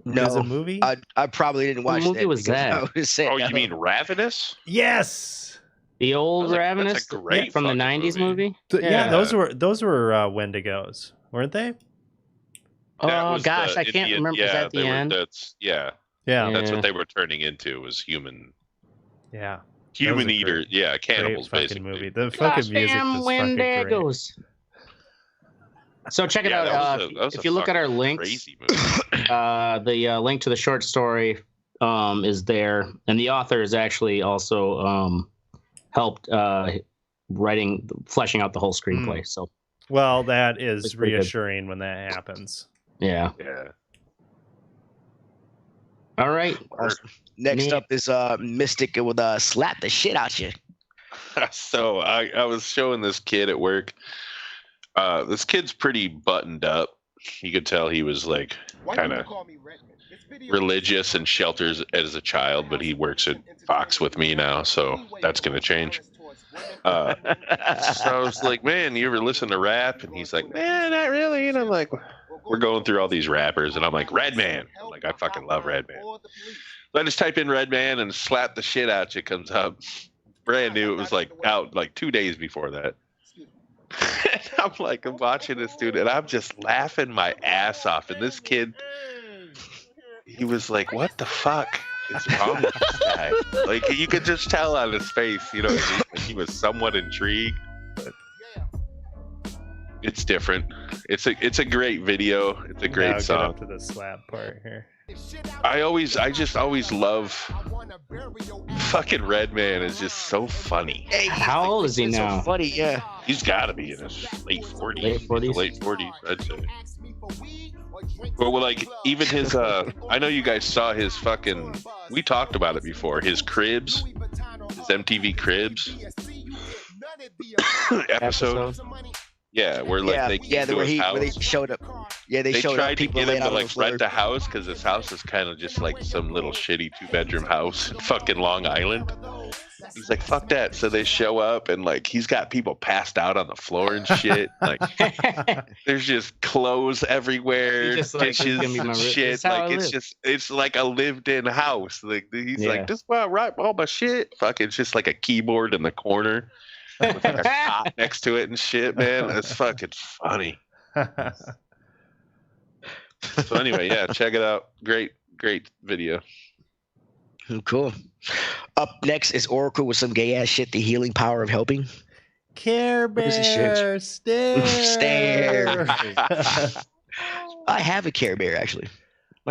No, was it a movie? I probably didn't watch what movie was that? You mean Ravenous? Yes, the old Ravenous from the 90s movie. Yeah, those were Wendigos, weren't they? Oh gosh, I can't remember. Was that the end? Yeah, that's what they were turning into, was human. Yeah. Human eater, cannibals, basically. Movie. The fucking music was fucking great. So check it out. If you look at our links, the link to the short story is there, and the author has actually also helped fleshing out the whole screenplay. So, well, that is reassuring when that happens. Yeah. All right. Next up is Mystic with Slap the Shit Out You. So I was showing this kid at work. This kid's pretty buttoned up, You could tell he was like kind of religious and shelters as a child, but he works at Fox with me now, so that's going to change. So I was like, man, you ever listen to rap? And he's like, man, not really. And I'm like, we're going through all these rappers, and I'm like, Redman. I'm like, I fucking love Redman. So I just type in Redman and slap the shit out you comes up. Brand new. It was like out like 2 days before that. And I'm like, I'm watching this dude, and I'm just laughing my ass off. And this kid, he was like, what the fuck is wrong with this guy? Like, you could just tell on his face, you know, he was somewhat intrigued. But it's different. It's a great video. It's a great song. Get up to the slap part here. I just always love fucking Redman is just so funny. Hey, how old is he now? So funny, yeah. He's got to be in his late 40s. Late 40s, I'd say. Well, like even his I know you guys saw his fucking. We talked about it before. His Cribs, his MTV Cribs episode. Yeah, where like they showed up. Yeah, they showed tried up. to get him to like rent a house because his house is kind of just like some little shitty 2-bedroom house in fucking Long Island. He's like, fuck that. So they show up and like he's got people passed out on the floor and shit. Like there's just clothes everywhere, dishes and shit. Like it's like a lived-in house. Like he's like, this is where I write all my shit. Fuck, it's just like a keyboard in the corner. With like a cot next to it and shit, man. That's fucking funny. So anyway, yeah, check it out. Great video. Cool. Up next is Oracle with some gay ass shit. The healing power of helping. Care Bear stare. I have a Care Bear actually.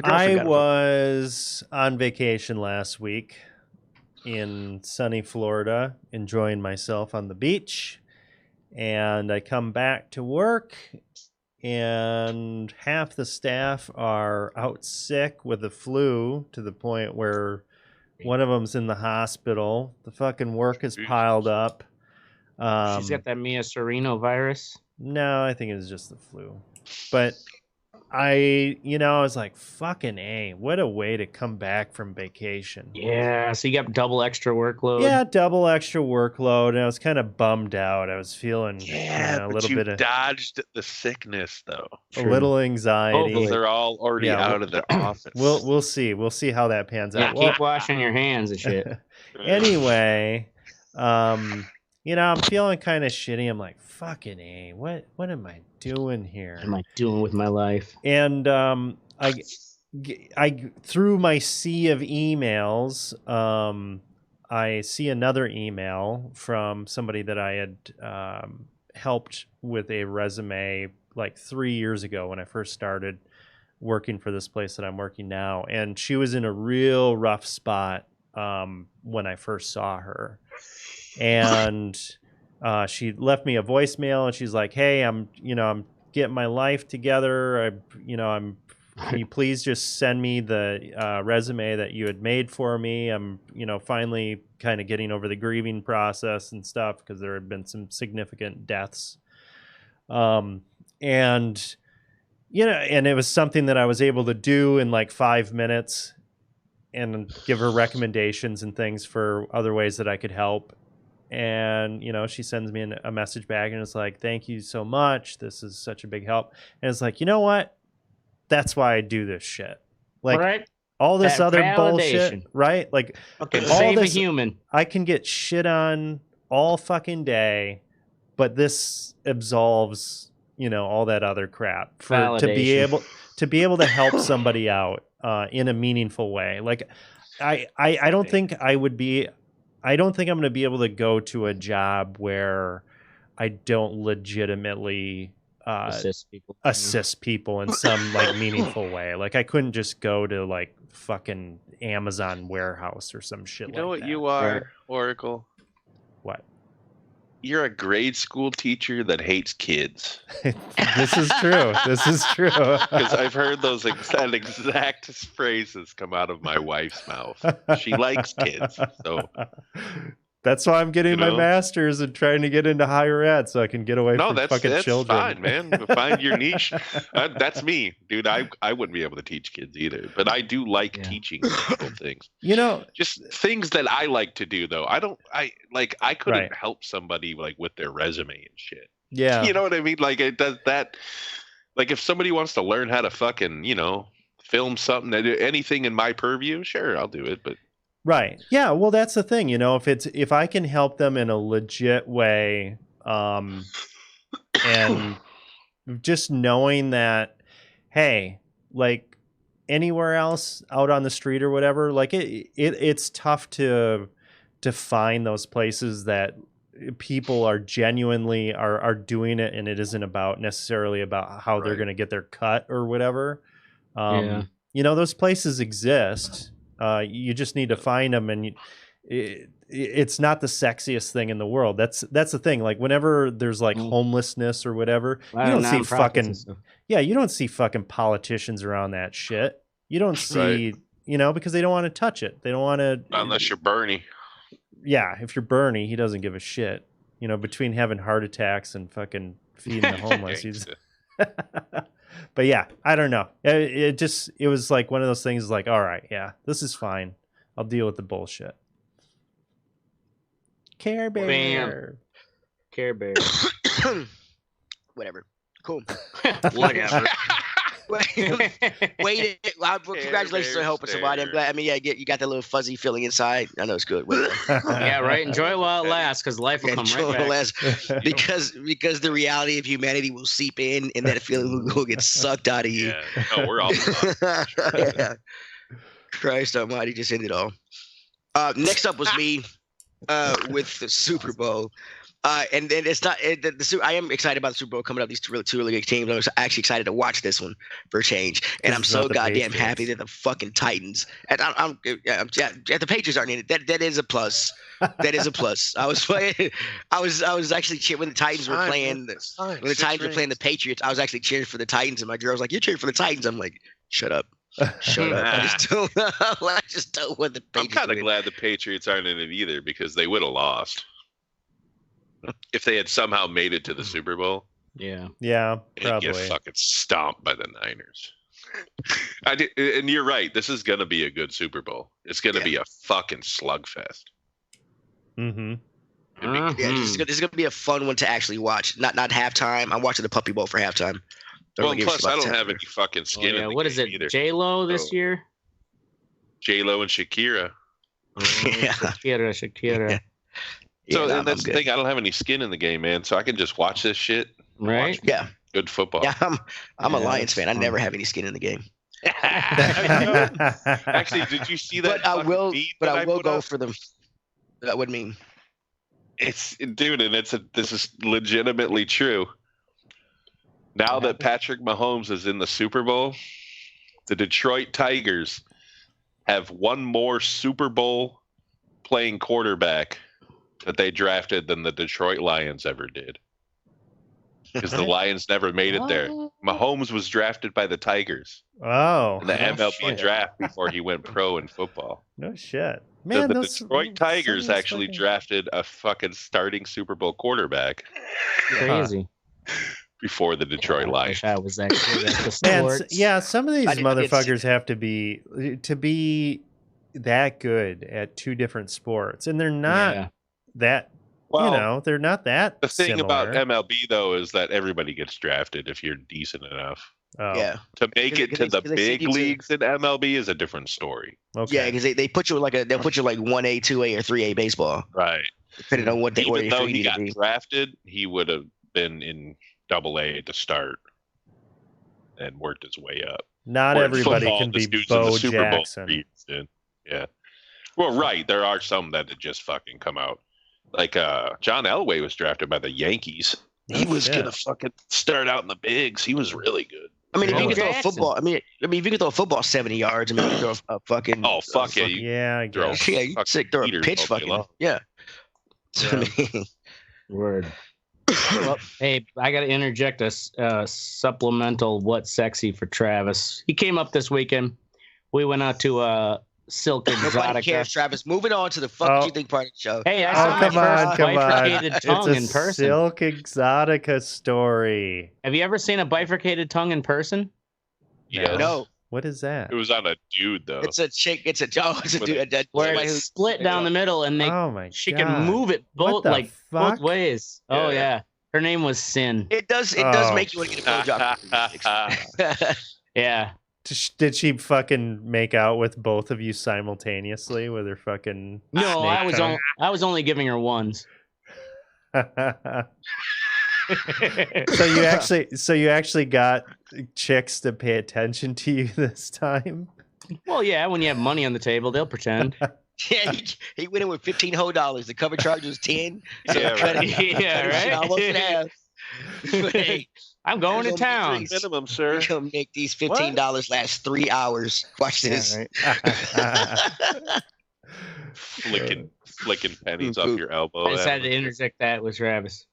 I was on vacation last week in sunny Florida, enjoying myself on the beach, and I come back to work and half the staff are out sick with the flu to the point where one of them's in the hospital. The fucking work is piled up. She's got that Mia Sereno virus. No, I think it was just the flu. But I was like, fucking A, what a way to come back from vacation. Yeah, so you got double extra workload. Yeah, double extra workload, and I was kind of bummed out. I was feeling a little bit of dodged the sickness though. A little anxiety. Hopefully. They're all already out of the office. We'll see. We'll see how that pans out. Keep washing your hands and shit. Anyway, I'm feeling kind of shitty. I'm like, fucking A, what am I doing here? What am I doing with my life? And I through my sea of emails, I see another email from somebody that I had helped with a resume like 3 years ago when I first started working for this place that I'm working now. And she was in a real rough spot when I first saw her. And she left me a voicemail, and she's like, "Hey, I'm getting my life together. Can you please just send me the resume that you had made for me? I'm, finally kind of getting over the grieving process and stuff because there had been some significant deaths. And it was something that I was able to do in like 5 minutes and give her recommendations and things for other ways that I could help." And, she sends me a message back and it's like, "Thank you so much. This is such a big help." And it's like, you know what? That's why I do this shit. Like all this other bullshit, right? Like save a human. I can get shit on all fucking day, but this absolves, all that other crap to be able to help somebody out in a meaningful way. Like I don't think I'm going to be able to go to a job where I don't legitimately assist people in some like meaningful way. Like I couldn't just go to like fucking Amazon warehouse or some shit like that. You know what you are, Oracle? What? You're a grade school teacher that hates kids. This is true. Because I've heard that exact phrases come out of my wife's mouth. She likes kids. So That's why I'm getting my master's and trying to get into higher ed so I can get away from fucking children. Fine, man. Find your niche. That's me, dude. I wouldn't be able to teach kids either, but I do like teaching people things. Just things that I like to do though. I couldn't help somebody like with their resume and shit. Yeah. You know what I mean? Like it does that. Like if somebody wants to learn how to fucking, film something, anything in my purview, sure, I'll do it. But right. Yeah. Well, that's the thing, if I can help them in a legit way, and just knowing that, hey, like anywhere else out on the street or whatever, like it's tough to find those places that people are genuinely are doing it, and it isn't necessarily about how they're going to get their cut or whatever. Those places exist. You just need to find them, and it's not the sexiest thing in the world. That's the thing. Like whenever there's like homelessness or whatever, you don't see fucking politicians around that shit. You don't see, because they don't want to touch it. They don't want to. Unless you're Bernie. Yeah, if you're Bernie, he doesn't give a shit. Between having heart attacks and fucking feeding the homeless, he's. But yeah, I don't know. It was like one of those things. Like, all right, yeah, this is fine. I'll deal with the bullshit. Care Bear. Care Bear. Whatever. Cool. Whatever. Wait, congratulations on helping somebody. I'm glad. I mean, you got that little fuzzy feeling inside. I know it's good. Yeah, right. Enjoy it while it lasts, because life will come right back. Because the reality of humanity will seep in, and that feeling will get sucked out of you. Yeah, no, we're all. Yeah. Christ Almighty, just ended all. Next up was me with the Super Bowl. And it's not. I am excited about the Super Bowl coming up. These two really good teams. I was actually excited to watch this one for a change, and I'm so goddamn happy that the fucking Titans. And the Patriots aren't in it. That is a plus. That is a plus. I was actually cheering when the Titans were playing. When the Titans were playing the Patriots, I was actually cheering for the Titans, and my girl was like, "You're cheering for the Titans." I'm like, "Shut up." Shut up. I just don't want the Patriots. I'm kind of glad the Patriots aren't in it either, because they would have lost. If they had somehow made it to the Super Bowl, yeah, probably get fucking stomped by the Niners. And you're right. This is gonna be a good Super Bowl. It's gonna be a fucking slugfest. Mm-hmm. This is gonna be a fun one to actually watch. Not halftime. I'm watching the Puppy Bowl for halftime. Well, plus I don't have any fucking skin. In the what is it? Either. J-Lo this year? J-Lo and Shakira. Shakira. Yeah. So that's the thing. I don't have any skin in the game, man. So I can just watch this shit. Right? Good football. Yeah, I'm a Lions fan. I never have any skin in the game. Actually, did you see that? But I will go for them. That would mean. This is legitimately true. Now that Patrick Mahomes is in the Super Bowl, the Detroit Tigers have one more Super Bowl playing quarterback that they drafted than the Detroit Lions ever did. Because the Lions never made it there. Mahomes was drafted by the Tigers. Oh. In the MLB draft before he went pro in football. No shit. Man, the Detroit Tigers actually drafted a fucking starting Super Bowl quarterback. Crazy. Before the Detroit Lions. I was that good at the sports. Yeah, some of these motherfuckers have to be that good at two different sports. And they're not that, they're not that The thing similar. about MLB, though, is that everybody gets drafted if you're decent enough. Oh. Yeah. To make it to the big leagues in MLB is a different story. Okay. Yeah, because they put you they'll put you like 1A, 2A, or 3A baseball. Right. Depending on what Even though he got drafted, he would have been in AA to start and worked his way up. Not everybody can be Bo Jackson. Yeah. Well, right. There are some that just fucking come out. Like John Elway was drafted by the Yankees. He was gonna fucking start out in the bigs. He was really good. I mean, if you can throw a football, if you can throw a football 70 yards, you can throw a fucking. Oh fuck yeah! Yeah, I guess. Yeah, you sick throw a pitch fucking. Yeah. Word. Well, hey, I got to interject a supplemental what's sexy for Travis. He came up this weekend. We went out to Silk Nobody cares, Exotica. Travis. Moving on to the fuck you think part of the show. Hey, I saw my first bifurcated tongue in person. Silk Exotica story. Have you ever seen a bifurcated tongue in person? Yeah. No. What is that? It was on a dude though. It's a chick. It's a dude. Where it's split down the middle, and she can move it both both ways. Yeah. Oh yeah, her name was Sin. It does make you want to get a blowjob. Yeah. Did she fucking make out with both of you simultaneously with her fucking? No, I was only giving her ones. So you actually got chicks to pay attention to you this time? Well, yeah, when you have money on the table, they'll pretend. Yeah, he went in with $15 whole. The cover charge was 10. So right. Almost in half. Hey, I'm going to town. Minimum, sir. We're gonna make these $15 last 3 hours. Watch this. Right. flicking pennies off your elbow. I decided to interject that with Travis.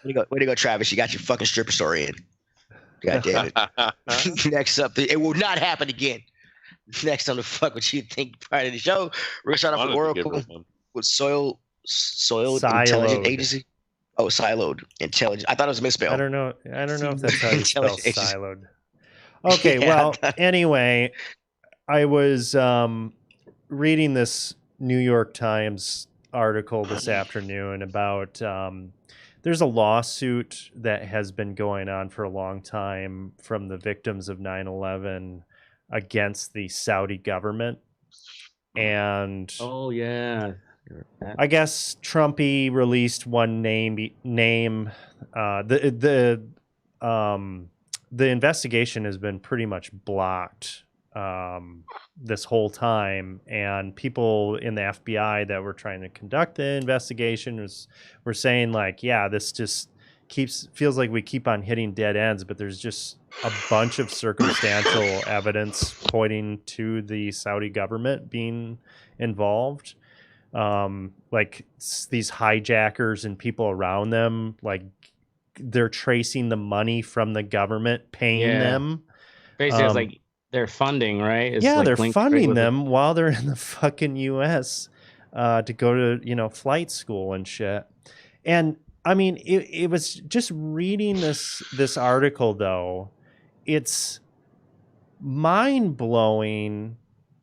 Way to go, Travis. You got your fucking stripper story in. God damn it. Next up, it will not happen again. Next on the fuck what you think part of the show. We're gonna start off with Oracle with Soiled Intelligence Agency. Oh, Siloed Intelligence. I thought it was misspelled. I don't know if that's how you spell siloed. Okay, well, anyway, I was reading this New York Times article this afternoon about there's a lawsuit that has been going on for a long time from the victims of 9/11 against the Saudi government. And oh yeah, I guess Trumpy released one name. The investigation has been pretty much blocked this whole time, and people in the FBI that were trying to conduct the investigation were saying like, yeah, this just feels like we keep on hitting dead ends, but there's just a bunch of circumstantial evidence pointing to the Saudi government being involved. Like these hijackers and people around them, like they're tracing the money from the government paying them. Basically, it's like they're funding, right? It's yeah, like they're funding them while they're in the fucking U.S. To go to flight school and shit. And I mean, it was just reading this article though. It's mind blowing.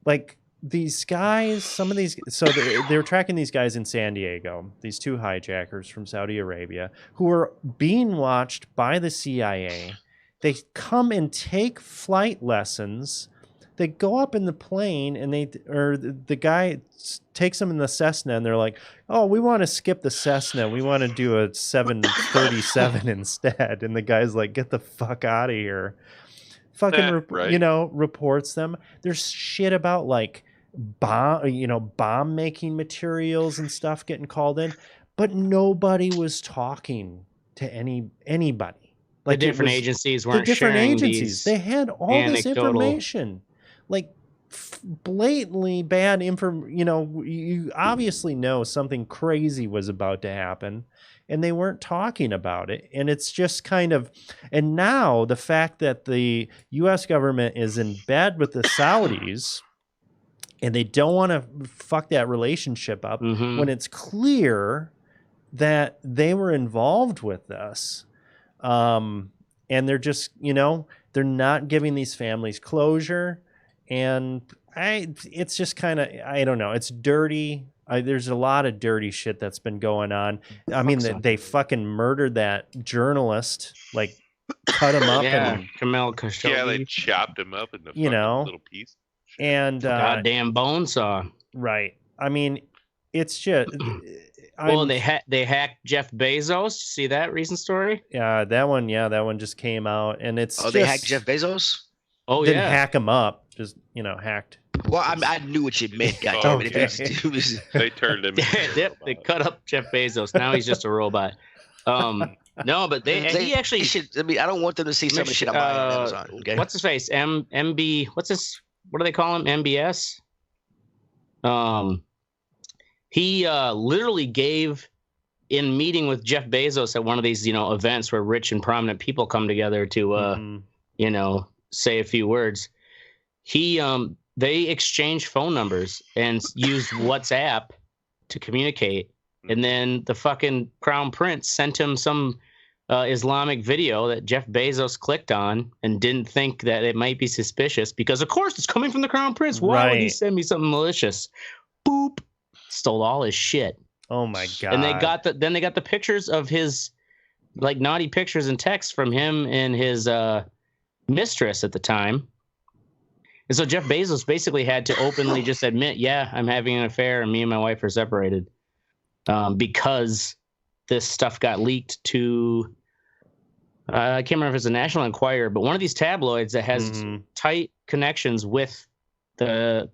Like these guys, so they were tracking these guys in San Diego, these two hijackers from Saudi Arabia who were being watched by the CIA. They come and take flight lessons. They go up in the plane and the guy takes them in the Cessna and they're like, oh, we want to skip the Cessna. We want to do a 737 instead. And the guy's like, get the fuck out of here. Fucking, reports them. There's shit about like bomb making materials and stuff getting called in, but nobody was talking to anybody. Like the different agencies weren't sharing these. They had all this information, like blatantly bad information. You obviously know something crazy was about to happen, and they weren't talking about it. And it's just kind of, and now the fact that the U.S. government is in bed with the Saudis, and they don't want to fuck that relationship up when it's clear that they were involved with this. And they're just, they're not giving these families closure. And it's just kind of, I don't know. It's dirty. There's a lot of dirty shit that's been going on. I mean, they fucking murdered that journalist, like cut him up. Yeah, Jamal Khashoggi. Yeah, they chopped him up in the little piece. And goddamn bone saw. Right. I mean, it's just... Well, they hacked Jeff Bezos. See that recent story? Yeah, that one just came out, and it's they hacked Jeff Bezos. Oh, didn't hack him up, just hacked. Well, I knew what you meant. Goddamn it! They turned him. They cut up Jeff Bezos. Now he's just a robot. No, but he actually should. I mean, I don't want them to see some of the shit I'm buying on Amazon. Okay? What's his face? MB. What's this? What do they call him? MBS. He literally gave, in meeting with Jeff Bezos at one of these, events where rich and prominent people come together to, say a few words. He they exchanged phone numbers and used WhatsApp to communicate. And then the fucking Crown Prince sent him some Islamic video that Jeff Bezos clicked on and didn't think that it might be suspicious because, of course, it's coming from the Crown Prince. Why would he send me something malicious? Boop. Stole all his shit. Oh my god! And they got the pictures of his like naughty pictures and texts from him and his mistress at the time. And so Jeff Bezos basically had to openly just admit, yeah, I'm having an affair and me and my wife are separated because this stuff got leaked to I can't remember if it's a National Enquirer, but one of these tabloids that has tight connections with the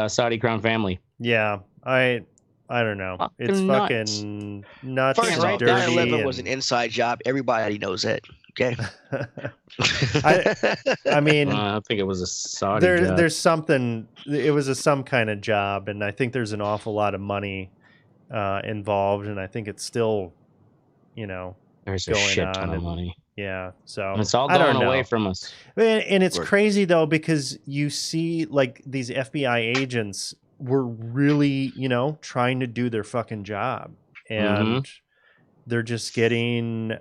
Saudi crown family. Yeah, I don't know. It's fucking nuts. First off, 9/11 was an inside job. Everybody knows it. Okay. I mean, I think it was a Saudi job. There's something. It was some kind of job, and I think there's an awful lot of money involved, and I think it's still, there's going a shit on ton of money. Yeah, so and it's all going away from us. And it's crazy though because you see like these FBI agents were really, trying to do their fucking job, and they're just getting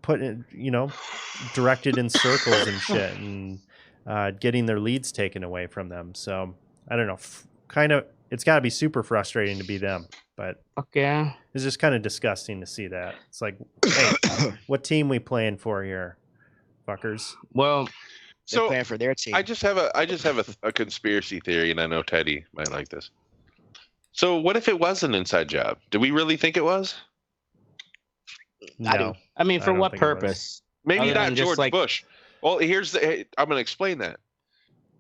put in, directed in circles and shit, and getting their leads taken away from them. So I don't know, kind of, it's got to be super frustrating to be them. But fuck yeah, it's just kind of disgusting to see that. It's like, hey, what team we playing for here, fuckers? Well, so playing for their team. I just have a conspiracy theory, and I know Teddy might like this. So what if it was an inside job? Do we really think it was? No. I mean, for what purpose? Maybe not George Bush. Well, I'm going to explain that.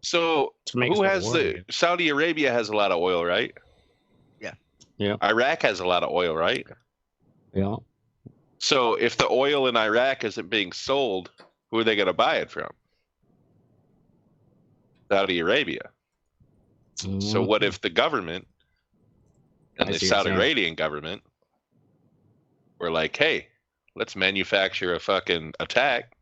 So who has Saudi Arabia has a lot of oil, right? Yeah. Iraq has a lot of oil, right? Yeah. So if the oil in Iraq isn't being sold, who are they going to buy it from? Saudi Arabia. So what if the government and the Saudi Arabian government were like, hey, let's manufacture a fucking attack,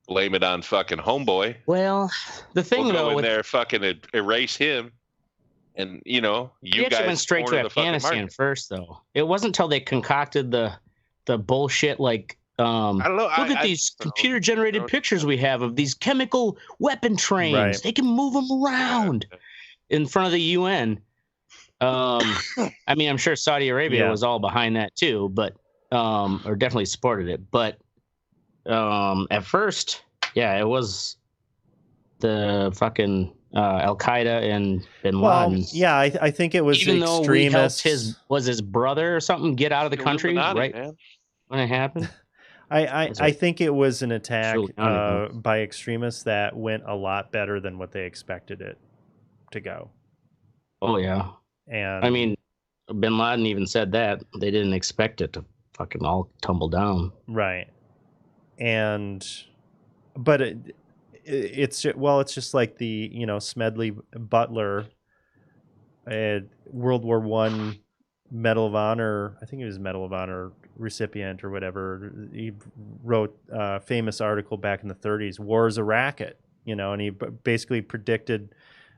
blame it on fucking homeboy. Well, the thing we'll though, go in there, fucking erase him. And you guys went straight to Afghanistan first, though. It wasn't until they concocted the bullshit like I don't know. Look at these computer-generated pictures we have of these chemical weapon trains. Right. They can move them around in front of the UN. I mean, I'm sure Saudi Arabia was all behind that too, but or definitely supported it. But at first, it was the fucking Al Qaeda and Bin Laden. Yeah, I think it was even though we helped his brother or something get out of the country, right? Man. When it happened. I think it was an attack by extremists that went a lot better than what they expected it to go. Oh yeah, and I mean, Bin Laden even said that they didn't expect it to fucking all tumble down. Right, but it's just like the Smedley Butler, World War I Medal of Honor. I think it was Medal of Honor recipient or whatever. He wrote a famous article back in the 30s, War is a Racket, and he basically predicted,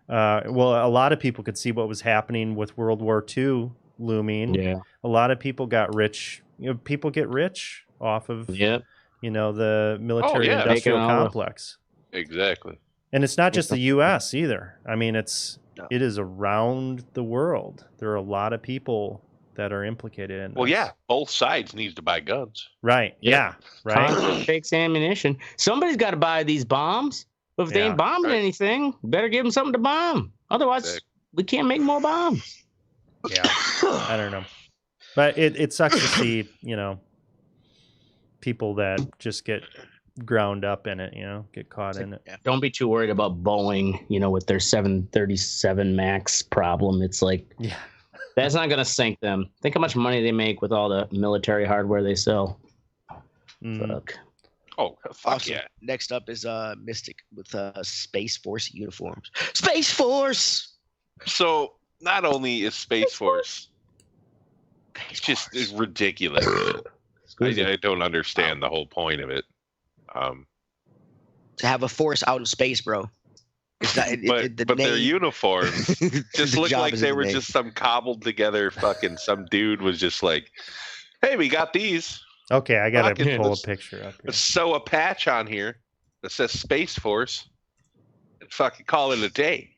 a lot of people could see what was happening with World War II looming. Yeah. A lot of people got rich. People get rich off of, the military industrial complex. Exactly. And it's not just the U.S. either. I mean, it is around the world. There are a lot of people that are implicated in this. Well, yeah, both sides need to buy guns. Right. Yeah. Right. Congress takes ammunition. Somebody's got to buy these bombs. But if they ain't bombing anything, better give them something to bomb. Otherwise, we can't make more bombs. Yeah. I don't know. But it sucks to see, people that just get ground up in it, get caught in it. Don't be too worried about Boeing, with their 737 MAX problem. It's like, that's not going to sink them. Think how much money they make with all the military hardware they sell. Fuck. Oh, fuck awesome. Yeah. Next up is Mystic with Space Force uniforms. Space Force! So, not only is Space Force it's ridiculous. I don't understand the whole point of it. To have a force out in space, bro. It's not, but their uniforms just look like they were just some cobbled together fucking. Some dude was just like, "Hey, we got these." Okay, I gotta pull a picture up here. Let's sew a patch on here that says Space Force and fucking call it a day.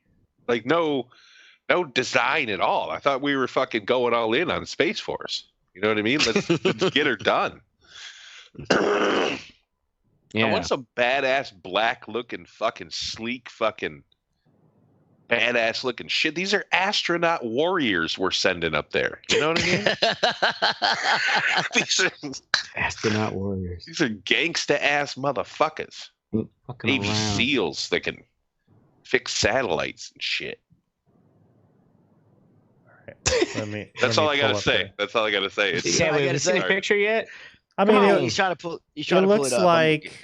Like no design at all. I thought we were fucking going all in on Space Force. You know what I mean? Let's get her done. Yeah. I want some badass black looking fucking sleek fucking badass looking shit. These are astronaut warriors we're sending up there. You know what I mean? These are astronaut warriors. These are gangsta ass motherfuckers. Navy SEALs that can fix satellites and shit. All right. That's all I gotta say. That's all I gotta say. Have you seen the picture yet? I mean, he's trying to pull. It looks like.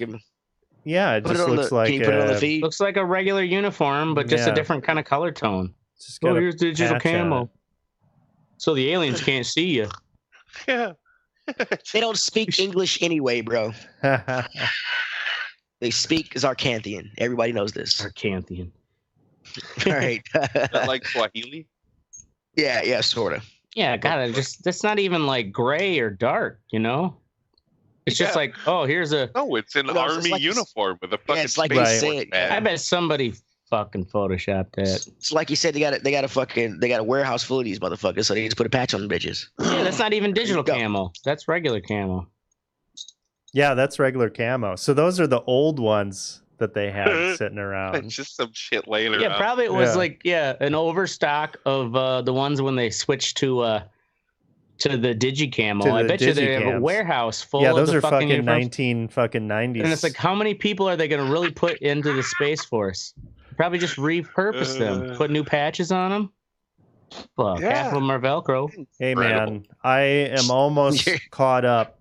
Yeah, it just looks like. Can you put it on the feed? Looks like a regular uniform, but just a different kind of color tone. Here's digital camo. So the aliens can't see you. Yeah. They don't speak English anyway, bro. They speak Zarkanthian. Everybody knows this. Zarkanthian. All right. Like Swahili? Yeah, sort of. Yeah, God, that's not even like gray or dark, you know? It's just like, oh, here's a. No, it's an army uniform with a fucking it's like Space Force badge. I bet somebody fucking photoshopped that. It's like you said, they got a warehouse full of these motherfuckers, so they just put a patch on the bitches. Yeah, that's not even digital camo. That's regular camo. Yeah, that's regular camo. So those are the old ones that they had sitting around. It's just some shit laying around. Yeah, probably it was an overstock of the ones when they switched to the digicamo. I bet you they have a warehouse full of those the are fucking uniforms. 1990s. And it's like, how many people are they going to really put into the Space Force? Probably just repurpose them, put new patches on them. Well, half of them are Velcro. Hey, man, I am almost caught up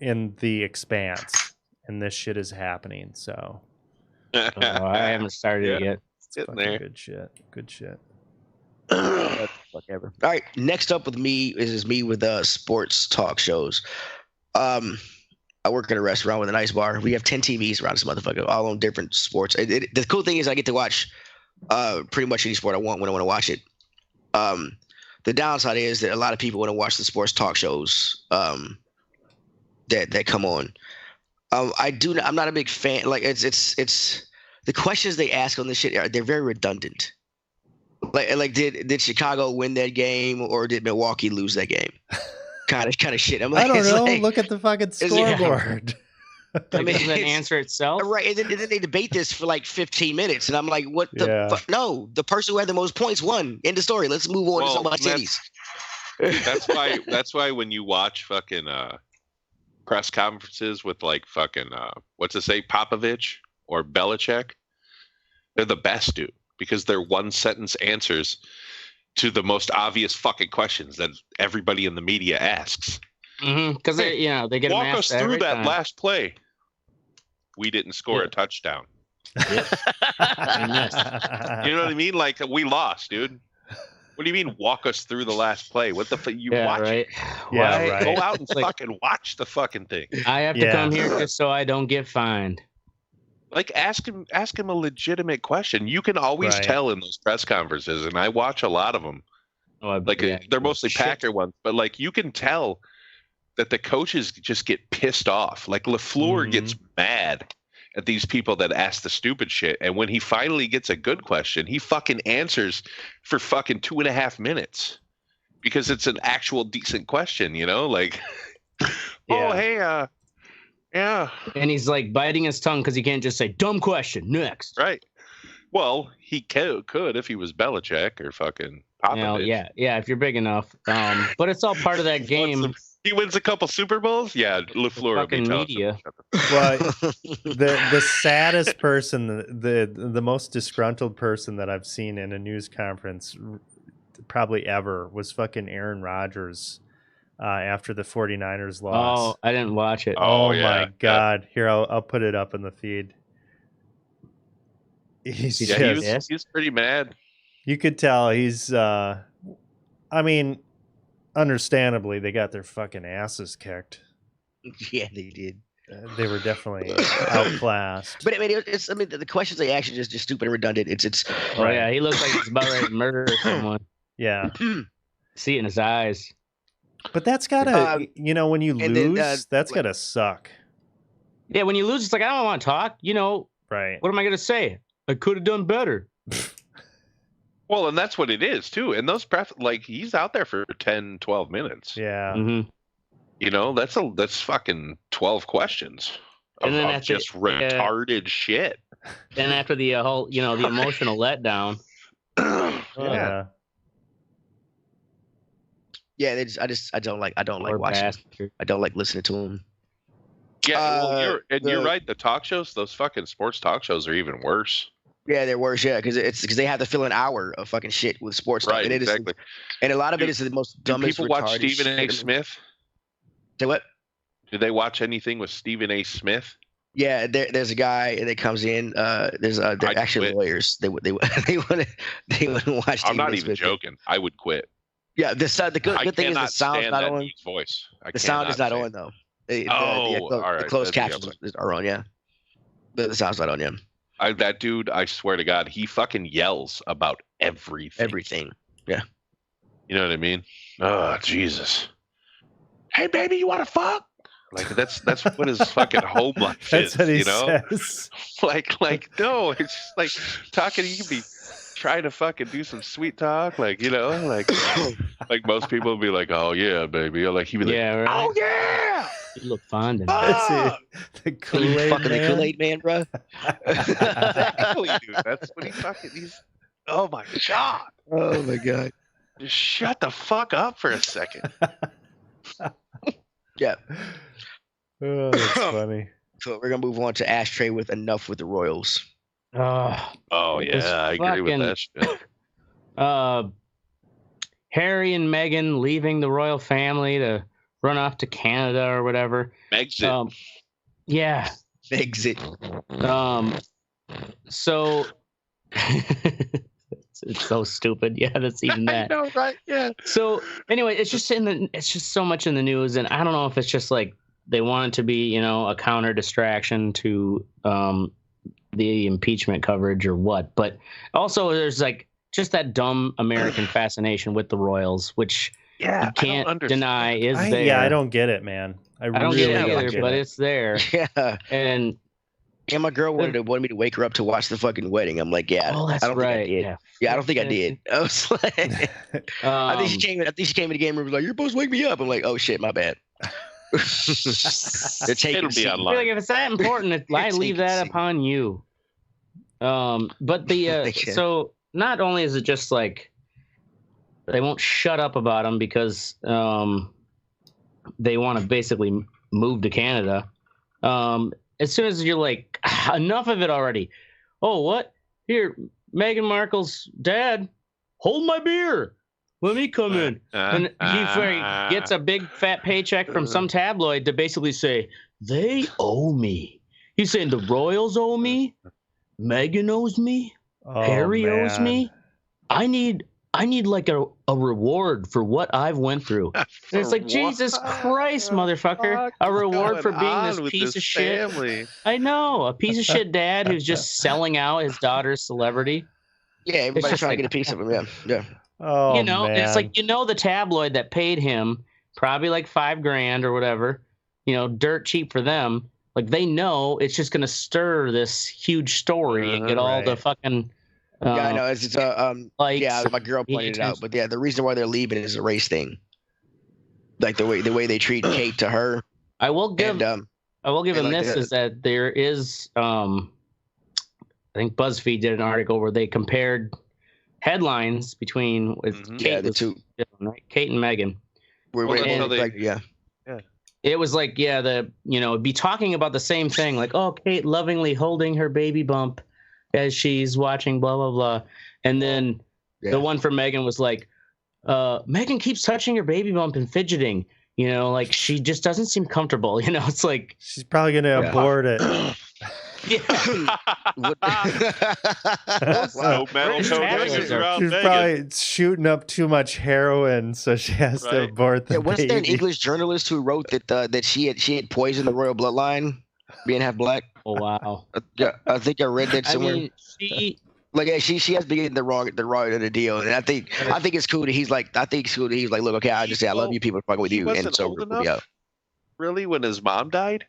in The Expanse, and this shit is happening, so. I haven't started it yet. It's fucking good shit. Good shit. Whatever. All right. Next up with me is me with sports talk shows. I work at a restaurant with an ice bar. We have 10 TVs around this motherfucker, all on different sports. The cool thing is I get to watch pretty much any sport I want when I want to watch it. The downside is that a lot of people want to watch the sports talk shows that come on. I'm not a big fan. Like it's the questions they ask on this shit they're very redundant. Like did Chicago win that game or did Milwaukee lose that game? Kind of shit. I'm like, I don't know. Look at the fucking scoreboard. I mean, doesn't that answer itself? Right. And then they debate this for like 15 minutes. And I'm like, what the fuck? No, the person who had the most points won. End of story. Let's move on to some of my cities. That's why when you watch fucking press conferences with like fucking what's it say, Popovich or Belichick, they're the best, dude, because they're one sentence answers to the most obvious fucking questions that everybody in the media asks. Because they get walk us through that time. Last play. We didn't score a touchdown. Yep. You know what I mean? Like we lost, dude. What do you mean? Walk us through the last play? What the fuck? Watch right. it. Yeah, right. Go out and fucking watch the fucking thing. I have to come here just so I don't get fined. Like ask him a legitimate question. You can always tell in those press conferences, and I watch a lot of them. They're mostly Packer ones, but like you can tell that the coaches just get pissed off. Like LaFleur gets mad at these people that ask the stupid shit, and when he finally gets a good question, he fucking answers for fucking 2.5 minutes because it's an actual decent question, you know? Like, oh hey, yeah. And he's like biting his tongue because he can't just say dumb question next. Right. Well, he could if he was Belichick or fucking Popovich. Yeah. If you're big enough, but it's all part of that game. He wins a couple Super Bowls. Yeah, LaFleur will be media. Well, the saddest person, the most disgruntled person that I've seen in a news conference probably ever was fucking Aaron Rodgers after the 49ers loss. Oh, I didn't watch it. Oh my God. Yeah. Here, I'll put it up in the feed. He's pretty mad. You could tell he's understandably they got their fucking asses kicked. Yeah, they did. they were definitely outclassed. But I mean, the questions they ask are just stupid and redundant. It's. Oh yeah, he looks like he's about ready to murder someone. Yeah, see it in his eyes. But that's gotta, when you lose, that's gotta suck. Yeah, when you lose, it's like I don't want to talk. Right? What am I gonna say? I could have done better. Well, and that's what it is too. And those he's out there for 10, 12 minutes. Yeah. Mm-hmm. That's fucking 12 questions of just retarded shit. Then after the whole, the emotional letdown. Yeah. Yeah, I don't like watching. Bastard. I don't like listening to them. Yeah, you're right. The talk shows, those fucking sports talk shows, are even worse. Yeah, they're worse. Yeah, because they have to fill an hour of fucking shit with sports stuff. Right, exactly. And a lot of it is the most dumbest. Do people watch Stephen A. Smith? Say what? Do they watch anything with Stephen A. Smith? Yeah, there's a guy that comes in. They're actually lawyers. They wouldn't watch. I'm not even joking. I would quit. Yeah, the good thing is the sound's not on. Voice. The sound is not on though. All right. The closed captions are on. Yeah, but the sound's not on. Yeah. That dude, I swear to God, he fucking yells about everything. Everything. Yeah. You know what I mean? Oh, Jesus. Hey, baby, you want to fuck? Like that's what his fucking home life is. That's what he says. Like no, it's just like talking. You can be trying to fucking do some sweet talk, like like most people would be like, "Oh yeah, baby," or like he'd be like, "Yeah, right. Oh yeah." You look fond of the Kool-Aid fucking man. the Kool-Aid man, bro. Exactly, dude. That's what he's. Oh my God. Oh my God. Just shut the fuck up for a second. Yeah. Oh, that's funny. So we're gonna move on to Ashtray with Enough with the Royals. Oh yeah, I agree with that shit. Harry and Meghan leaving the royal family to run off to Canada or whatever. Exit. Yeah. Exit. So it's so stupid. Yeah, that's even that. I know, right? Yeah. So anyway, it's just so much in the news, and I don't know if it's just like they want it to be, a counter distraction to the impeachment coverage or what. But also there's like just that dumb American fascination with the Royals, which you can't deny is there. Yeah, I don't get it, man. I don't really get it either, get but it. It's there. Yeah. And my girl wanted me to wake her up to watch the fucking wedding. I'm like, yeah. Oh, that's I don't right. Think I did. Yeah, I don't think I did. I was like, I think she came in the game room and was like, "You're supposed to wake me up." I'm like, "Oh shit, my bad." They're taking. It'll be I online. feel like if it's that important, I leave that upon you. But the so not only is it just like they won't shut up about them because they want to basically move to Canada. As soon as you're like, enough of it already. Oh, what? Here, Meghan Markle's dad, hold my beer. Let me come in. And he gets a big fat paycheck from some tabloid to basically say, they owe me. He's saying the Royals owe me. Meghan owes me. Harry owes me. I need like a reward for what I've went through. And it's like, Jesus Christ, motherfucker. A reward for being this piece of shit. Family? I know. A piece of shit dad who's just selling out his daughter's celebrity. Yeah, everybody's trying to get a piece of him. Yeah. Yeah. Oh, man. It's like, the tabloid that paid him probably like $5,000 or whatever, dirt cheap for them. Like they know it's just going to stir this huge story and get all the fucking... yeah, I know. It's my girl pointed it out, but yeah, the reason why they're leaving is a race thing. Like the way they treat Kate to her. I will give them this is that there is I think BuzzFeed did an article where they compared headlines between Kate and Meghan. It was like be talking about the same thing, like, oh, Kate lovingly holding her baby bump as she's watching blah blah blah, and then the one for Meghan was like, Meghan keeps touching her baby bump and fidgeting, like she just doesn't seem comfortable. It's like she's probably gonna abort it. Yeah. No metal British codex around She's Vegas. probably shooting up too much heroin, so she has to Right. abort the Wasn't there an baby. English journalist who wrote that she had poisoned the royal bloodline, being half black? Oh wow. I think I read that I somewhere. mean, she Like, yeah, she has been getting the wrong end of the deal, and I think it's cool that he's like, look, okay, I just say I love you, people fucking with He you, wasn't and so old we'll be enough, out. really, when his mom died,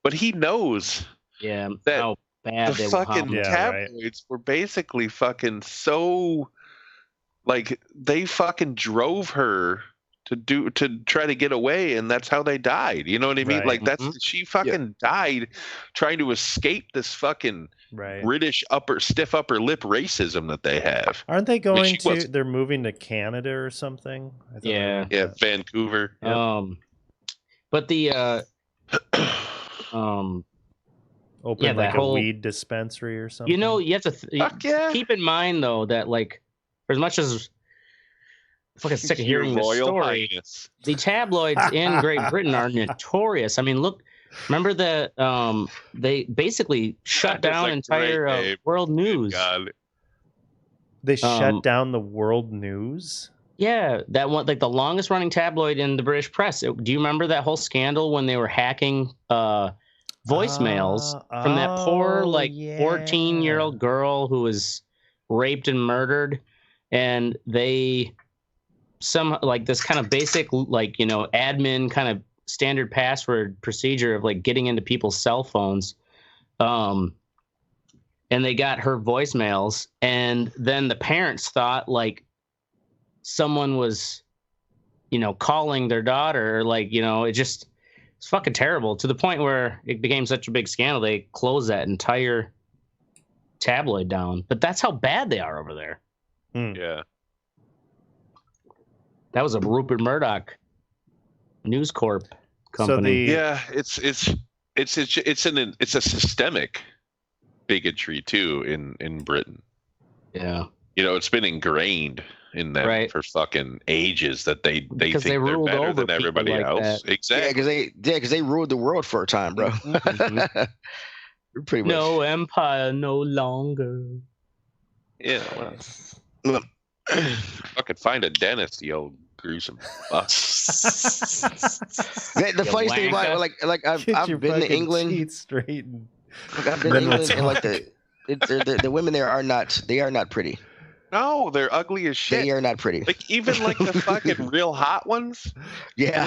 but he knows yeah, that how bad the they fucking were. Yeah, right. tabloids were basically fucking so, like, they fucking drove her to try to get away, and that's how they died. You know what I mean? Right. Like, that's Mhm. she fucking died trying to escape this fucking Right. British stiff upper lip racism that they have. Aren't they Which going she to? wasn't. They're moving to Canada or something. I thought I Yeah. read Yeah, that. Vancouver. Yep. But the Open yeah, like that a whole- weed dispensary or something. you know, you have to Fuck yeah. keep in mind though that like for as much as I'm fucking sick of Your hearing this Royal story, Highness. the tabloids in Great Britain are notorious. I mean, look, remember that they basically shut That is down a entire great name. world news. God. they shut um, down the world news. Yeah, that one, like the longest running tabloid in the British press. Do you remember that whole scandal when they were hacking voicemails from that poor, like 14-year-old girl who was raped and murdered? And they like this kind of basic, like, you know, admin kind of standard password procedure of like getting into people's cell phones. And they got her voicemails, and then the parents thought like someone was, you know, calling their daughter, like, you know, it's fucking terrible to the point where it became such a big scandal. They closed that entire tabloid down, but that's how bad they are over there. Yeah. That was a Rupert Murdoch News Corp company. Yeah, it's a systemic bigotry too in Britain. Yeah. You know, it's been ingrained in them Right. for fucking ages that they Because think they they're ruled better over than people everybody like else. that. Exactly. because they ruled the world for a time, bro. Mhm. Pretty much. No empire, no longer. Yeah. Well, fucking find a dentist, you old gruesome fuck. The You funniest thing about wanker. it, like Get I've your been to fucking England. teeth straightened. Like, I've been to Then we'll England, and like talk. the women there are not pretty. No, they're ugly as shit. They are not pretty. Like even like the fucking real hot ones. Yeah.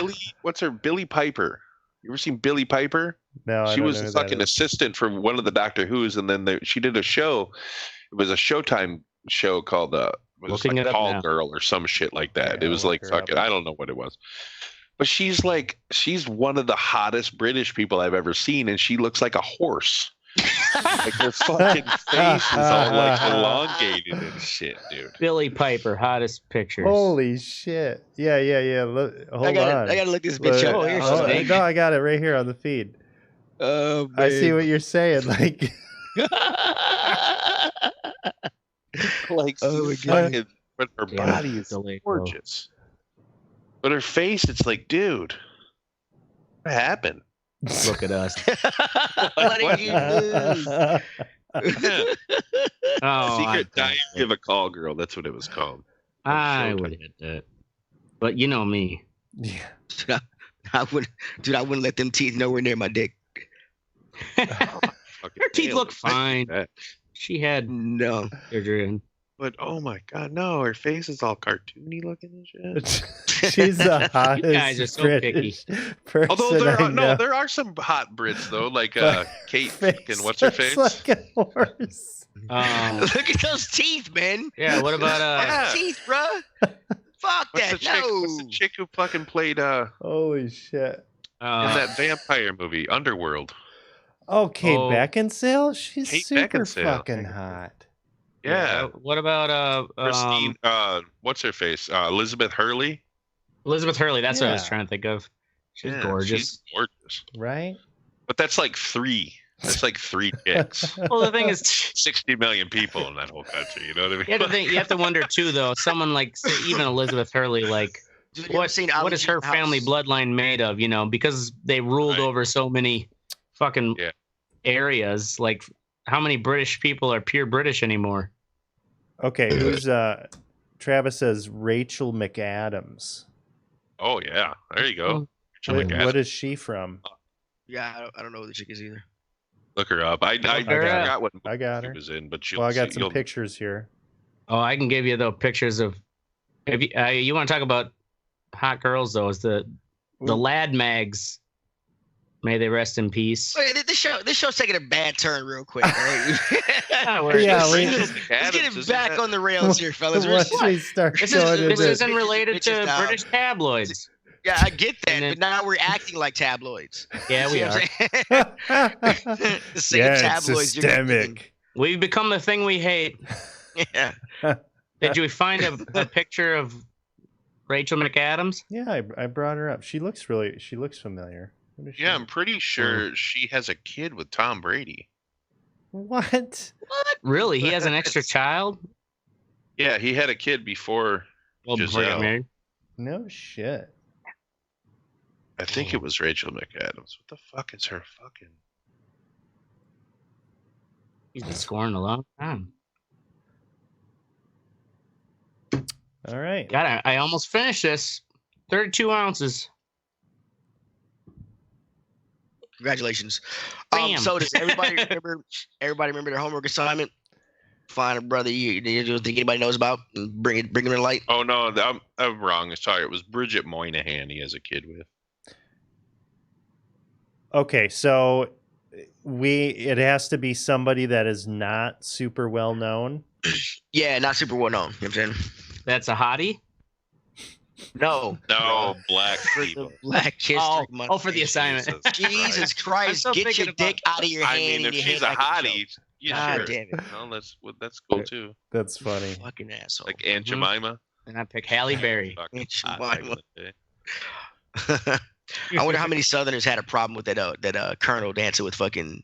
Billy Piper. You ever seen Billy Piper? No, I She don't was know a who that fucking is. assistant from one of the Doctor Who's, and then she did a show. It was a Showtime show called it was Looking like it up Tall now. Girl or some shit like that. Yeah, It was I'll like look her up. fucking I don't know what it was. But she's one of the hottest British people I've ever seen, and she looks like a horse. Like her fucking face is all like elongated and shit, dude. Billy Piper, hottest pictures. Holy shit! Yeah. Look, hold I on. gotta look this bitch Look, up. Oh, here's oh, Snake. no, I got it right here on the feed. I see what you're saying. Like, Like Oh my she's God. fucking, but her Damn it, body is Billy, gorgeous. But her face, it's like, dude, what happened? Look at us. What did you do? Oh, Secret I Diary of a Call Girl. That's what it was called. I would hit that. But you know me. Yeah. I wouldn't let them teeth nowhere near my dick. Her teeth look fine. She had No. surgery in. But oh my god, no, her face is all cartoony looking and shit. She's the hottest guys are so British person Although I know. there are some hot Brits though, like But Kate face fucking what's her looks face? like a horse. Look at those teeth, man. Yeah, what about Yeah. Teeth, bro. Fuck What's the that. chick? No. What's the chick who fucking played in Holy shit. that vampire movie, Underworld? Oh, Kate Oh. Beckinsale? She's Kate super Beckinsale. fucking hot. Yeah. What about Christine what's her face? Elizabeth Hurley? Elizabeth Hurley? That's what I was Yeah. trying to think of. She's Yeah, gorgeous. She's gorgeous. Right? But that's like three. That's like three chicks. Well, the thing is, 60 million people in that whole country. You know what I mean? you have to wonder too, though. Someone like say, even Elizabeth Hurley, like Dude, you ever what seen what Ali is her G's House? family bloodline made of? You know, because they ruled Right. over so many fucking Yeah. areas. Like, how many British people are pure British anymore? Okay, who's Travis says Rachel McAdams. Oh yeah, there you go. What is she from? Yeah, I don't know who the chick is either. Look her up. I forgot what I got her. she was in, but I got some pictures here. Oh, I can give you the pictures of. If you want to talk about hot girls, though, is the Lad Mags. May they rest in peace. Wait, this show's taking a bad turn real quick. Right? Let's get it back on the rails here, fellas. This isn't related to British tabloids. Yeah, I get that, but now we're acting like tabloids. Yeah, we are. The same tabloids. It's systemic. We've become the thing we hate. Yeah. Did you find a picture of Rachel McAdams? Yeah, I brought her up. She looks familiar. Yeah, I'm pretty sure she has a kid with Tom Brady. What? Really? He has an extra child? Yeah, he had a kid before Giselle. Married. No shit. I think it was Rachel McAdams. What the fuck is her fucking... He's been scoring a long time. All right. God, I almost finished this. 32 ounces. Congratulations. Bam. So does everybody remember their homework assignment? Find a brother you think anybody knows about and bring him to light. Oh no, I'm wrong. Sorry, it was Bridget Moynihan he has a kid with. Okay, so it has to be somebody that is not super well known. Yeah, not super well known. You know what I'm saying? That's a hottie? No, Black people. Black History Month. Oh, for the assignment. Jesus Christ, get your dick out of your hand. I mean, if she's a hottie, yeah, God sure. damn it. No, that's cool too. That's funny. Fucking asshole. Like Aunt Jemima. And I pick Halle Berry. Aunt Jemima. I wonder how many Southerners had a problem with that Colonel dancing with fucking.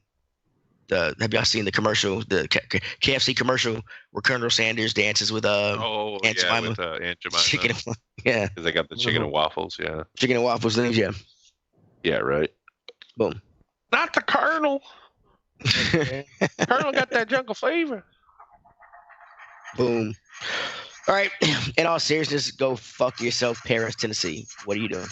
Have y'all seen the commercial, the KFC commercial where Colonel Sanders dances with Aunt Jemima? With Aunt Jemima. Chicken, yeah. Because they got the chicken and waffles, yeah. Chicken and waffles things, yeah. Yeah, right. Boom. Not the Colonel. Colonel got that jungle flavor. Boom. All right. In all seriousness, go fuck yourself, Paris, Tennessee. What are you doing?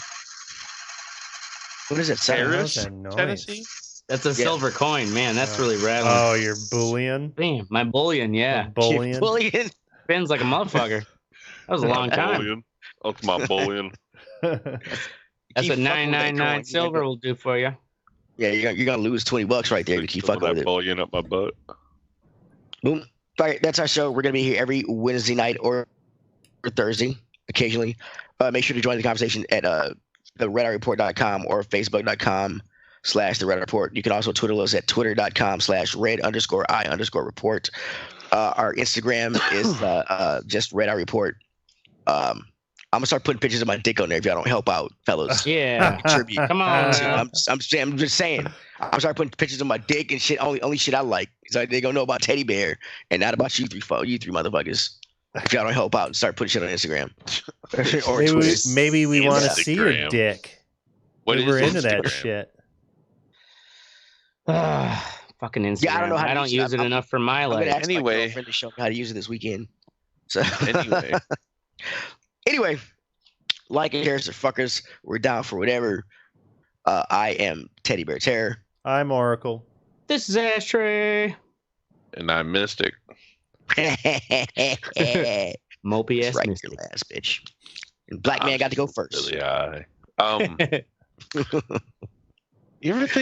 What is it? Paris, Tennessee? That's a silver coin, man. That's really rattling. Oh, your bullion? Damn, my bullion, yeah. Bullion? Bullion? Spins like a motherfucker. That was a long time. Bullion. That's my bullion. That's what 999 silver will do for you. Yeah, you're gonna lose $20 right there to keep fucking with it. Bullion up my butt. Boom. All right, that's our show. We're gonna be here every Wednesday night or Thursday, occasionally. Make sure to join the conversation at theredareport.com or facebook.com/the Red Report. You can also Twitter us at twitter.com/red_I_report. Our Instagram is just Red Eye Report. I'm gonna start putting pictures of my dick on there if y'all don't help out, fellas. Yeah, come on. I'm just saying. I'm starting putting pictures of my dick and shit. Only shit I like. So they gonna know about Teddy Bear and not about you three motherfuckers. If y'all don't help out, start putting shit on Instagram. Or maybe we want to see your dick. We're into Instagram? that shit. Fucking Instagram. Yeah, I don't know how to I don't use it enough for my life. Anyway, my girlfriend to show me how to use it this weekend. So anyway, like and cares, fuckers. We're down for whatever. I am Teddy Bear Terror. I'm Oracle. This is Ashtray. And I'm Mystic. Mopey ass right, Mystic. your ass bitch. And Black Man got to go first. Really high. You ever think